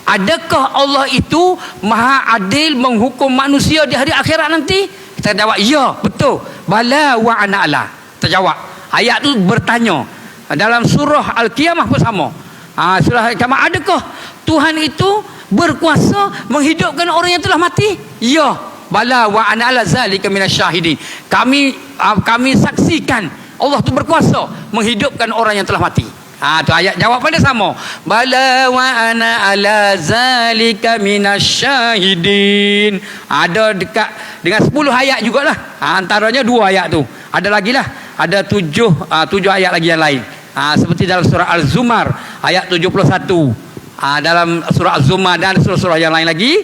Adakah Allah itu maha adil menghukum manusia di hari akhirat nanti? Kita jawab, ya, betul. Bala wa ana ala. Kita jawab. Ayat tu bertanya. Dalam surah Al-Qiyamah pun sama. Surah Al-Qiyamah, adakah Tuhan itu berkuasa menghidupkan orang yang telah mati? Ya. Bala wa ana ala zalika minasyahidin. Kami saksikan Allah itu berkuasa menghidupkan orang yang telah mati. Tu ayat jawapan dia sama. Bala wa ana ala zalika minasyahidin. Ada dekat dengan 10 ayat jugalah. Antaranya 2 ayat tu. Ada lagi lah. Ada 7 ayat lagi yang lain. Seperti dalam surah Al-Zumar ayat 71. Dalam surah Al-Zumar dan surah-surah yang lain lagi,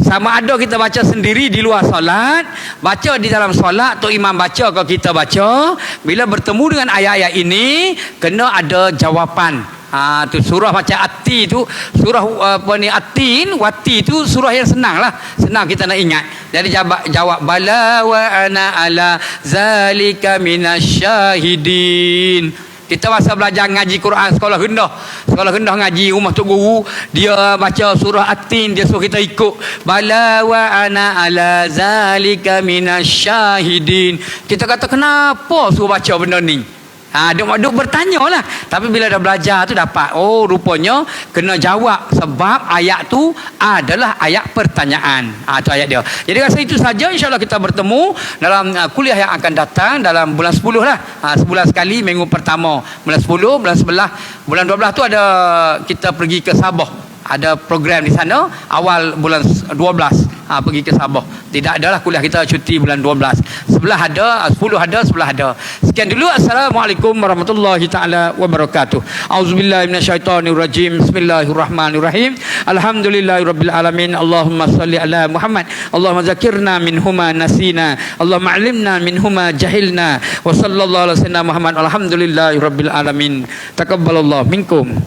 sama ada kita baca sendiri di luar solat, baca di dalam solat, Tok Imam baca, kalau kita baca, bila bertemu dengan ayat-ayat ini kena ada jawapan. Tu surah macam At-Tin tu, surah At-Tin, Wati tu surah yang senang lah, senang kita nak ingat. Jadi jawab bala wa ana ala zalika minasyahidin. Kita masa belajar ngaji Quran sekolah rendah ngaji rumah tok guru, dia baca surah At-Tin, dia suruh kita ikut bala wa ana ala zalika minasyahidin. Kita kata kenapa suruh baca benda ni? Duk bertanya lah. Tapi bila dah belajar tu dapat, oh rupanya kena jawab sebab ayat tu adalah ayat pertanyaan. Tu ayat dia. Jadi rasa itu saja, insyaAllah kita bertemu dalam kuliah yang akan datang dalam bulan 10 lah. Sebulan sekali, minggu pertama bulan 10, bulan 11, bulan 12 tu ada kita pergi ke Sabah. Ada program di sana awal bulan 12, pergi ke Sabah. Tidak adalah kuliah kita cuti bulan 12. 11 ada, 10 ada, 11 ada. Sekian dulu. Assalamualaikum warahmatullahi taala wabarakatuh. Auzubillahi minasyaitonirrajim. Bismillahirrahmanirrahim. Alhamdulillahirabbil alamin. Allahumma shalli ala Muhammad. Allahumma zakirna minhuma nasina. Allahumma alimna minhuma jahilna. Wa sallallahu ala sayyidina Muhammad. Alhamdulillahirabbil alamin. Taqabbalallahu minkum.